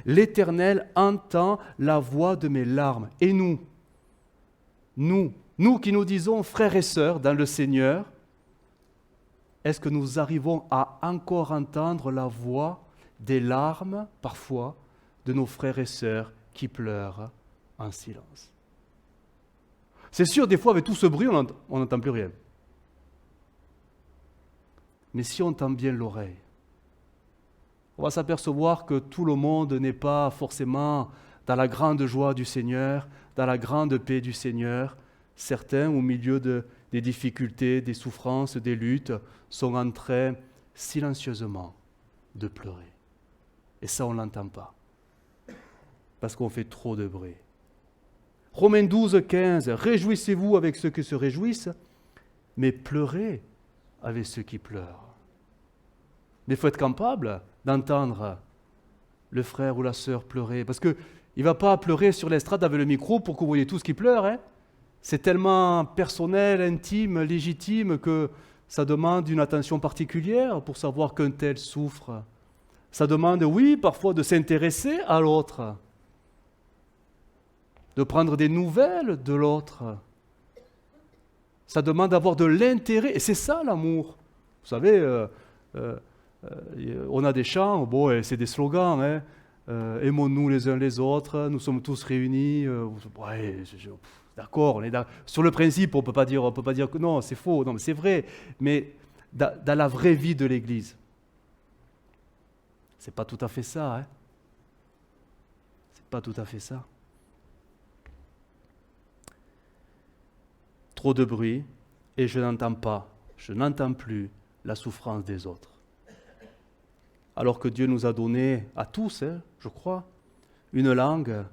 L'Éternel entend la voix de mes larmes. Et nous qui nous disons frères et sœurs dans le Seigneur, est-ce que nous arrivons à encore entendre la voix des larmes, parfois, de nos frères et sœurs qui pleurent en silence? C'est sûr, des fois, avec tout ce bruit, on n'entend plus rien. Mais si on tend bien l'oreille, on va s'apercevoir que tout le monde n'est pas forcément dans la grande joie du Seigneur, dans la grande paix du Seigneur. Certains, au milieu des difficultés, des souffrances, des luttes, sont en train silencieusement de pleurer. Et ça, on ne l'entend pas, parce qu'on fait trop de bruit. Romains 12, 15, « Réjouissez-vous avec ceux qui se réjouissent, mais pleurez avec ceux qui pleurent. » Mais il faut être capable d'entendre le frère ou la sœur pleurer, parce qu'il ne va pas pleurer sur l'estrade avec le micro pour que vous voyez tous qui pleurent. C'est tellement personnel, intime, légitime que ça demande une attention particulière pour savoir qu'un tel souffre. Ça demande, oui, parfois de s'intéresser à l'autre, de prendre des nouvelles de l'autre. Ça demande d'avoir de l'intérêt, et c'est ça l'amour. Vous savez, on a des chants, bon, c'est des slogans, aimons-nous les uns les autres, nous sommes tous réunis. Ouais, d'accord, sur le principe, on peut pas dire que non, c'est faux, non, mais c'est vrai. Mais dans la vraie vie de l'Église, c'est pas tout à fait ça. C'est pas tout à fait ça. Trop de bruit et je n'entends plus la souffrance des autres. Alors que Dieu nous a donné à tous, je crois, une langue,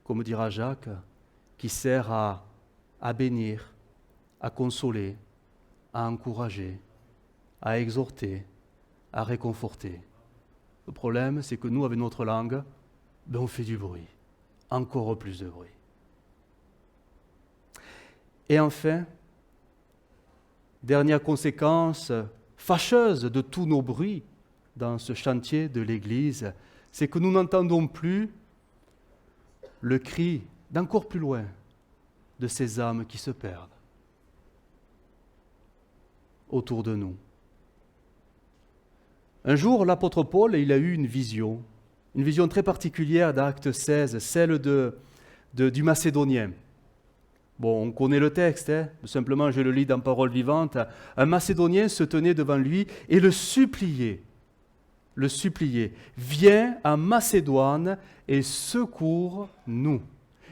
comme dira Jacques, qui sert à bénir, à consoler, à encourager, à exhorter, à réconforter. Le problème, c'est que nous, avec notre langue, on fait du bruit, encore plus de bruit. Et enfin, dernière conséquence fâcheuse de tous nos bruits dans ce chantier de l'Église, c'est que nous n'entendons plus le cri d'encore plus loin de ces âmes qui se perdent autour de nous. Un jour, l'apôtre Paul, il a eu une vision très particulière d'Acte 16, celle du Macédonien. Bon, on connaît le texte, simplement je le lis dans Parole vivante. Un Macédonien se tenait devant lui et le suppliait, viens en Macédoine et secours-nous.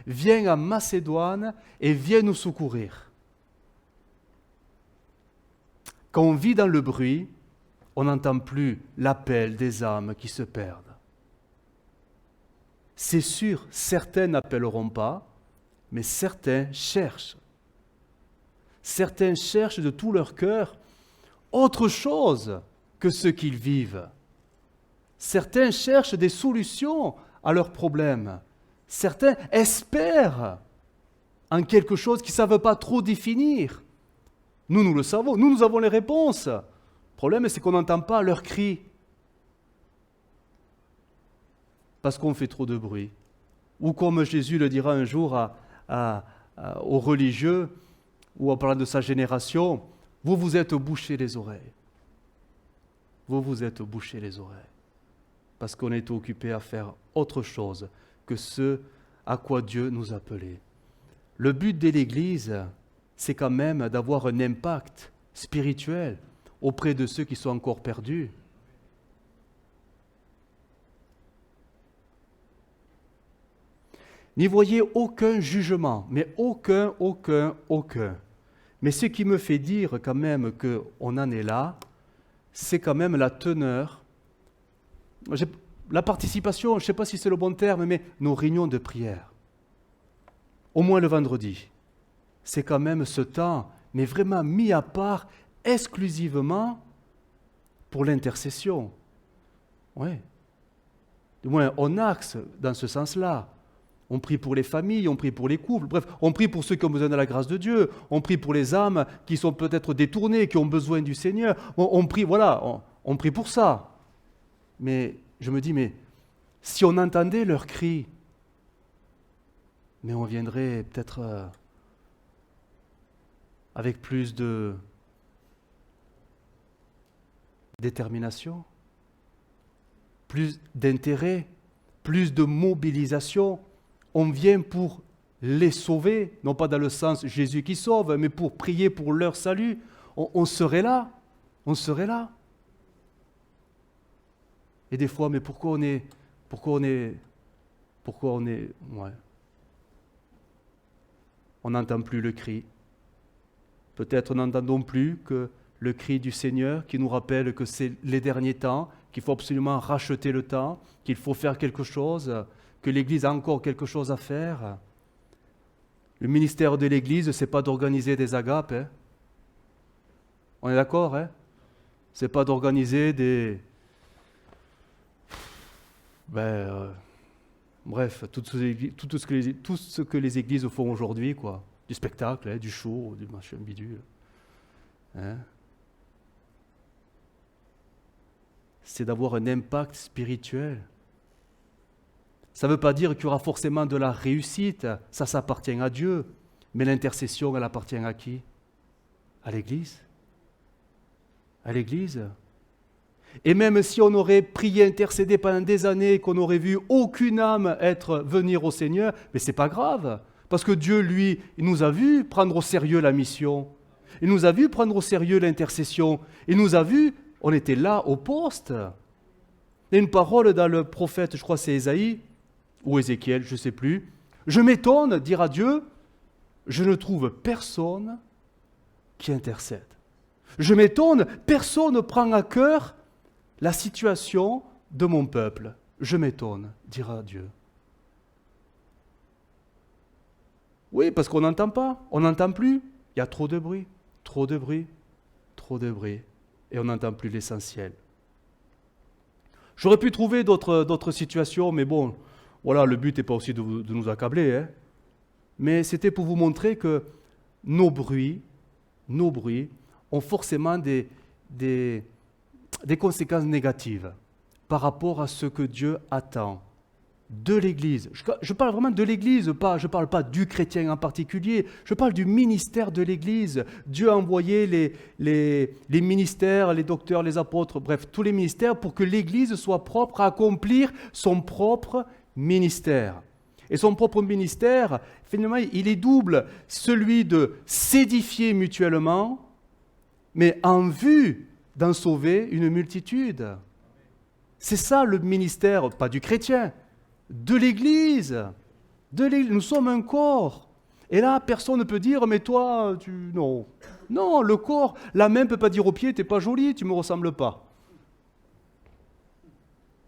Viens en Macédoine et viens nous secourir. Quand on vit dans le bruit, on n'entend plus l'appel des âmes qui se perdent. C'est sûr, certains n'appelleront pas, mais certains cherchent. Certains cherchent de tout leur cœur autre chose que ce qu'ils vivent. Certains cherchent des solutions à leurs problèmes. Certains espèrent en quelque chose qu'ils ne savent pas trop définir. Nous le savons, nous avons les réponses. Le problème, c'est qu'on n'entend pas leurs cris. Parce qu'on fait trop de bruit. Ou comme Jésus le dira un jour aux religieux, ou en parlant de sa génération, vous vous êtes bouchés les oreilles. Vous vous êtes bouchés les oreilles. Parce qu'on est occupé à faire autre chose que ce à quoi Dieu nous appelait. Le but de l'Église, c'est quand même d'avoir un impact spirituel auprès de ceux qui sont encore perdus. N'y voyez aucun jugement, mais aucun. Mais ce qui me fait dire quand même qu'on en est là, c'est quand même la teneur, la participation, je ne sais pas si c'est le bon terme, mais nos réunions de prière. Au moins le vendredi. C'est quand même ce temps, mais vraiment mis à part exclusivement pour l'intercession. Oui. Du moins, on axe dans ce sens-là. On prie pour les familles, on prie pour les couples, bref, on prie pour ceux qui ont besoin de la grâce de Dieu, on prie pour les âmes qui sont peut-être détournées, qui ont besoin du Seigneur, on prie, voilà, on prie pour ça. Mais je me dis, mais si on entendait leurs cris, mais on viendrait peut-être avec plus de détermination, plus d'intérêt, plus de mobilisation. On vient pour les sauver, non pas dans le sens Jésus qui sauve, mais pour prier pour leur salut. On serait là. Et des fois, mais pourquoi on est, on n'entend plus le cri. Peut-être n'entendons plus que le cri du Seigneur qui nous rappelle que c'est les derniers temps, qu'il faut absolument racheter le temps, qu'il faut faire quelque chose, que l'Église a encore quelque chose à faire. Le ministère de l'Église, ce n'est pas d'organiser des agapes. On est d'accord, Ce n'est pas d'organiser des... bref, tout ce que les églises font aujourd'hui, quoi. Du spectacle, du show, du machin bidule. C'est d'avoir un impact spirituel. Ça ne veut pas dire qu'il y aura forcément de la réussite, ça appartient à Dieu. Mais l'intercession, elle appartient à qui? À l'Église. À l'Église. Et même si on aurait prié, intercédé pendant des années, qu'on n'aurait vu aucune âme venir au Seigneur, mais ce n'est pas grave. Parce que Dieu, lui, il nous a vu prendre au sérieux la mission. Il nous a vu prendre au sérieux l'intercession. Il nous a vu, on était là au poste. Il y a une parole dans le prophète, je crois que c'est Ésaïe, ou Ézéchiel, je ne sais plus. Je m'étonne, dira Dieu, je ne trouve personne qui intercède. Je m'étonne, personne ne prend à cœur la situation de mon peuple. Je m'étonne, dira Dieu. Oui, parce qu'on n'entend pas, on n'entend plus. Il y a trop de bruit, et on n'entend plus l'essentiel. J'aurais pu trouver d'autres situations, mais bon, voilà, le but n'est pas aussi de nous accabler, mais c'était pour vous montrer que nos bruits ont forcément des conséquences négatives par rapport à ce que Dieu attend de l'Église. Je parle vraiment de l'Église, je ne parle pas du chrétien en particulier, je parle du ministère de l'Église. Dieu a envoyé les ministères, les docteurs, les apôtres, bref, tous les ministères pour que l'Église soit propre à accomplir son propre ministère. Et son propre ministère, finalement, il est double, celui de s'édifier mutuellement, mais en vue d'en sauver une multitude. C'est ça le ministère, pas du chrétien, de l'Église. Nous sommes un corps. Et là, personne ne peut dire, mais toi, non. Non, le corps, la main ne peut pas dire au pied, t'es pas joli, tu ne me ressembles pas.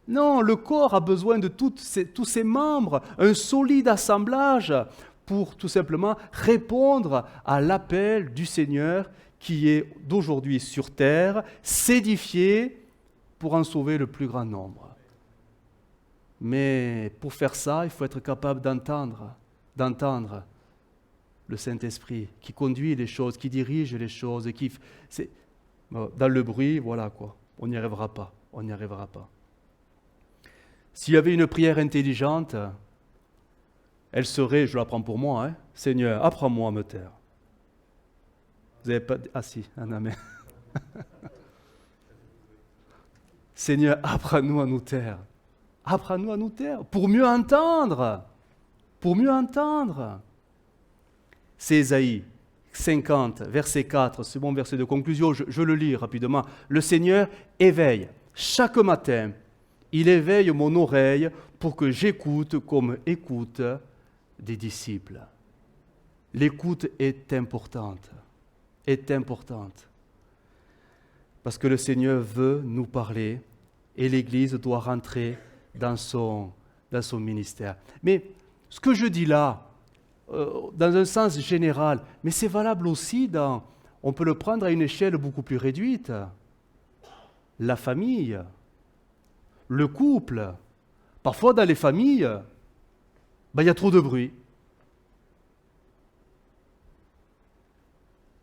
Non, le corps a besoin de tous ses membres, un solide assemblage pour tout simplement répondre à l'appel du Seigneur qui est d'aujourd'hui sur terre, s'édifier pour en sauver le plus grand nombre. Mais pour faire ça, il faut être capable d'entendre le Saint-Esprit qui conduit les choses, qui dirige les choses. Dans le bruit, voilà quoi, on n'y arrivera pas, S'il y avait une prière intelligente, elle serait, je la prends pour moi, Seigneur, apprends-moi à me taire. Vous n'avez pas... Ah si, un amen. Seigneur, apprends-nous à nous taire. Apprends-nous à nous taire, pour mieux entendre. C'est Ésaïe 50, verset 4, c'est mon verset de conclusion, je le lis rapidement. Le Seigneur éveille chaque matin, il éveille mon oreille pour que j'écoute comme écoute des disciples. L'écoute est importante. Parce que le Seigneur veut nous parler et l'Église doit rentrer dans son ministère. Mais ce que je dis là, dans un sens général, mais c'est valable aussi on peut le prendre à une échelle beaucoup plus réduite. La famille, le couple. Parfois dans les familles, il y a trop de bruit.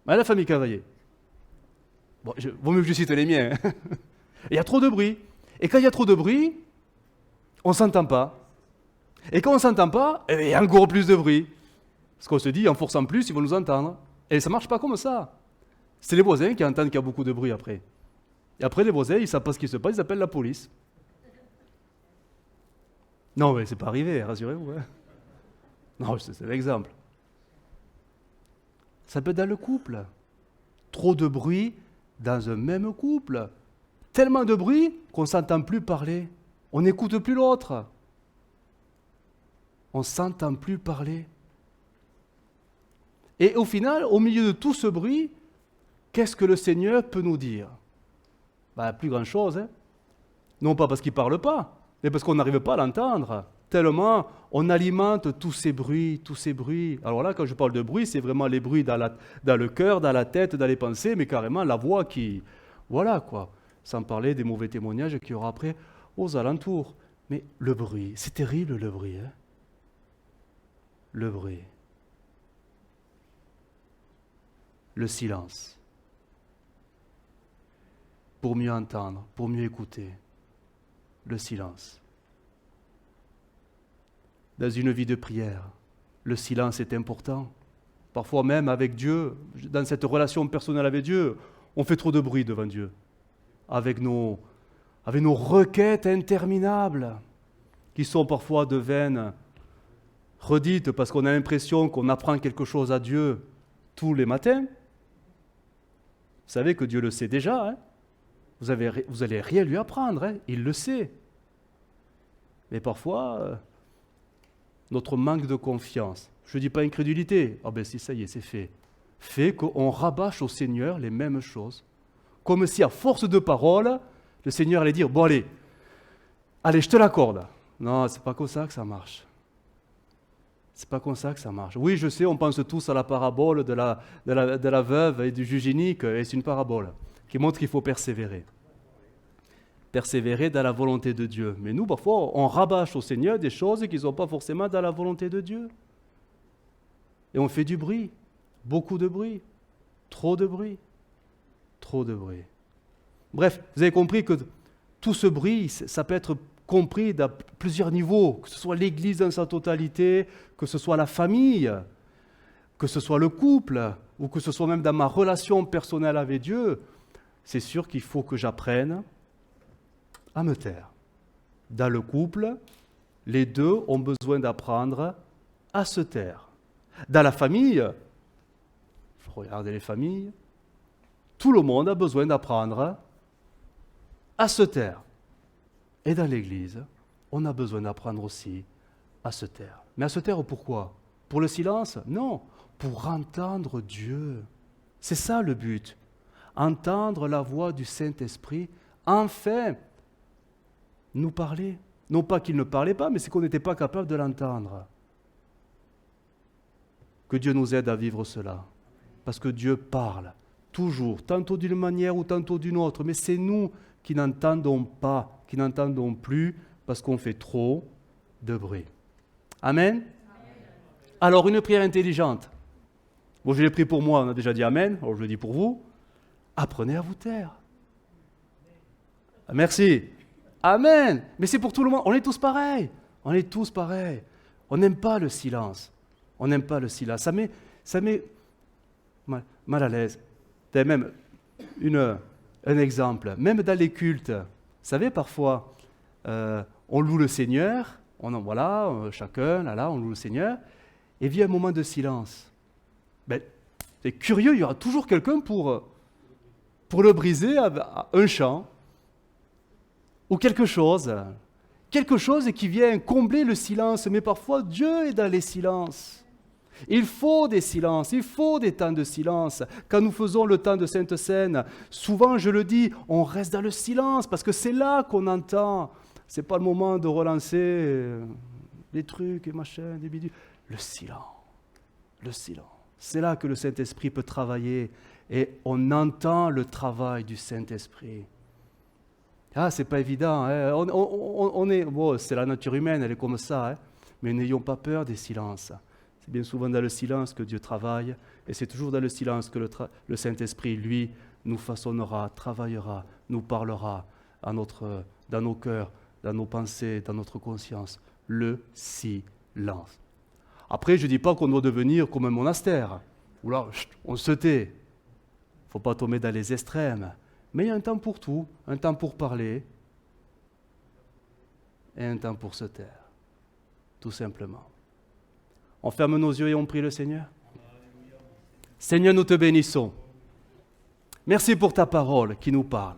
La famille Cavalier. Bon, vaut mieux que je cite les miens. Il y a trop de bruit. Et quand il y a trop de bruit, on ne s'entend pas. Et quand on ne s'entend pas, il y a encore plus de bruit. Parce qu'on se dit, en forçant plus, ils vont nous entendre. Et ça ne marche pas comme ça. C'est les voisins qui entendent qu'il y a beaucoup de bruit après. Et après, les voisins, ils ne savent pas ce qui se passe, ils appellent la police. Non, mais c'est pas arrivé, rassurez-vous. Non, c'est l'exemple. Ça peut être dans le couple. Trop de bruit dans un même couple. Tellement de bruit qu'on ne s'entend plus parler. On n'écoute plus l'autre. On ne s'entend plus parler. Et au final, au milieu de tout ce bruit, qu'est-ce que le Seigneur peut nous dire ? Plus grand-chose. Non pas parce qu'il ne parle pas, mais parce qu'on n'arrive pas à l'entendre. Tellement on alimente tous ces bruits. Alors là, quand je parle de bruit, c'est vraiment les bruits dans le cœur, dans la tête, dans les pensées, mais carrément la voix qui... Voilà quoi. Sans parler des mauvais témoignages qu'il y aura après aux alentours. Mais le bruit, c'est terrible le bruit. Le bruit. Le silence. Pour mieux entendre, pour mieux écouter. Le silence. Dans une vie de prière, le silence est important. Parfois même avec Dieu, dans cette relation personnelle avec Dieu, on fait trop de bruit devant Dieu. Avec nos requêtes interminables, qui sont parfois de vaines redites parce qu'on a l'impression qu'on apprend quelque chose à Dieu tous les matins. Vous savez que Dieu le sait déjà. Vous n'allez rien lui apprendre, il le sait. Mais parfois, notre manque de confiance, je ne dis pas incrédulité, si ça y est, c'est fait qu'on rabâche au Seigneur les mêmes choses. Comme si à force de paroles, le Seigneur allait dire, bon allez, je te l'accorde. Non, c'est pas comme ça que ça marche. C'est pas comme ça que ça marche. Oui, je sais, on pense tous à la parabole de la veuve et du juge inique, et c'est une parabole qui montre qu'il faut persévérer. Persévérer dans la volonté de Dieu. Mais nous, parfois, on rabâche au Seigneur des choses qui ne sont pas forcément dans la volonté de Dieu. Et on fait du bruit, beaucoup de bruit, trop de bruit. Bref, vous avez compris que tout ce bruit, ça peut être compris à plusieurs niveaux, que ce soit l'Église dans sa totalité, que ce soit la famille, que ce soit le couple, ou que ce soit même dans ma relation personnelle avec Dieu, c'est sûr qu'il faut que j'apprenne à me taire. Dans le couple, les deux ont besoin d'apprendre à se taire. Dans la famille, regardez les familles, tout le monde a besoin d'apprendre à se taire. Et dans l'Église, on a besoin d'apprendre aussi à se taire. Mais à se taire pourquoi? Pour le silence? Non, pour entendre Dieu. C'est ça le but. Entendre la voix du Saint-Esprit, enfin, nous parler. Non pas qu'il ne parlait pas, mais c'est qu'on n'était pas capable de l'entendre. Que Dieu nous aide à vivre cela. Parce que Dieu parle, toujours, tantôt d'une manière ou tantôt d'une autre. Mais c'est nous qui n'entendons pas, qui n'entendons plus, parce qu'on fait trop de bruit. Amen? Alors, une prière intelligente. Bon, je l'ai pris pour moi, on a déjà dit Amen, alors je le dis pour vous. Apprenez à vous taire. Merci. Amen. Mais c'est pour tout le monde. On est tous pareils. On est tous pareils. On n'aime pas le silence. On n'aime pas le silence. Ça met mal à l'aise. C'est même un exemple. Même dans les cultes, vous savez, parfois, on loue le Seigneur. Chacun, là, on loue le Seigneur. Et vient un moment de silence. C'est curieux, il y aura toujours quelqu'un pour le briser à un chant ou quelque chose qui vient combler le silence. Mais parfois, Dieu est dans les silences. Il faut des silences, il faut des temps de silence. Quand nous faisons le temps de Sainte Seine, souvent, je le dis, on reste dans le silence parce que c'est là qu'on entend. Ce n'est pas le moment de relancer des trucs et machin, des bidules. Le silence. C'est là que le Saint-Esprit peut travailler et on entend le travail du Saint-Esprit. C'est pas évident. Hein. C'est la nature humaine, elle est comme ça. Hein. Mais n'ayons pas peur des silences. C'est bien souvent dans le silence que Dieu travaille et c'est toujours dans le silence que le Saint-Esprit, lui, nous façonnera, travaillera, nous parlera dans nos cœurs, dans nos pensées, dans notre conscience. Le silence. Après, je ne dis pas qu'on doit devenir comme un monastère, où là, on se tait. Il ne faut pas tomber dans les extrêmes. Mais il y a un temps pour tout, un temps pour parler et un temps pour se taire, tout simplement. On ferme nos yeux et on prie le Seigneur. Seigneur, nous te bénissons. Merci pour ta parole qui nous parle.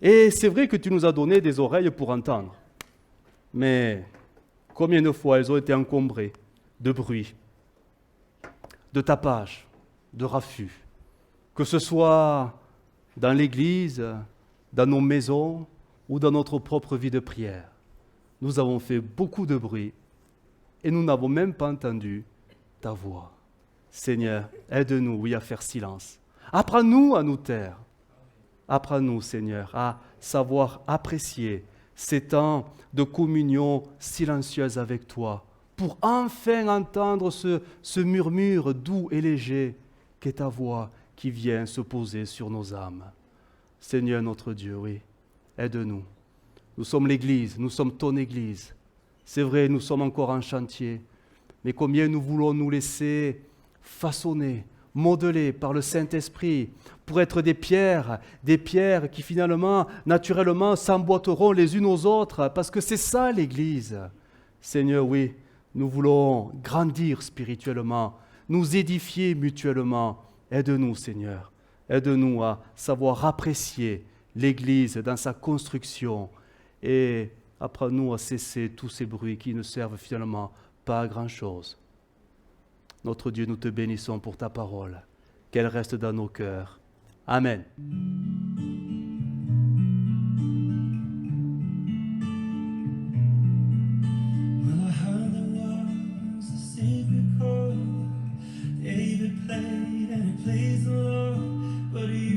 Et c'est vrai que tu nous as donné des oreilles pour entendre. Mais combien de fois elles ont été encombrées de bruit, de tapage, de raffut, que ce soit dans l'église, dans nos maisons ou dans notre propre vie de prière. Nous avons fait beaucoup de bruit et nous n'avons même pas entendu ta voix. Seigneur, aide-nous, oui, à faire silence. Apprends-nous à nous taire. Apprends-nous, Seigneur, à savoir apprécier ces temps de communion silencieuse avec toi, pour enfin entendre ce murmure doux et léger qu'est ta voix qui vient se poser sur nos âmes. Seigneur notre Dieu, oui, aide-nous. Nous sommes l'Église, nous sommes ton Église. C'est vrai, nous sommes encore en chantier, mais combien nous voulons nous laisser façonner, modeler par le Saint-Esprit pour être des pierres qui finalement, naturellement, s'emboîteront les unes aux autres, parce que c'est ça l'Église. Seigneur, oui, nous voulons grandir spirituellement, nous édifier mutuellement. Aide-nous, Seigneur. Aide-nous à savoir apprécier l'Église dans sa construction et apprends-nous à cesser tous ces bruits qui ne servent finalement pas à grand-chose. Notre Dieu, nous te bénissons pour ta parole, qu'elle reste dans nos cœurs. Amen. David played and he plays the Lord, but he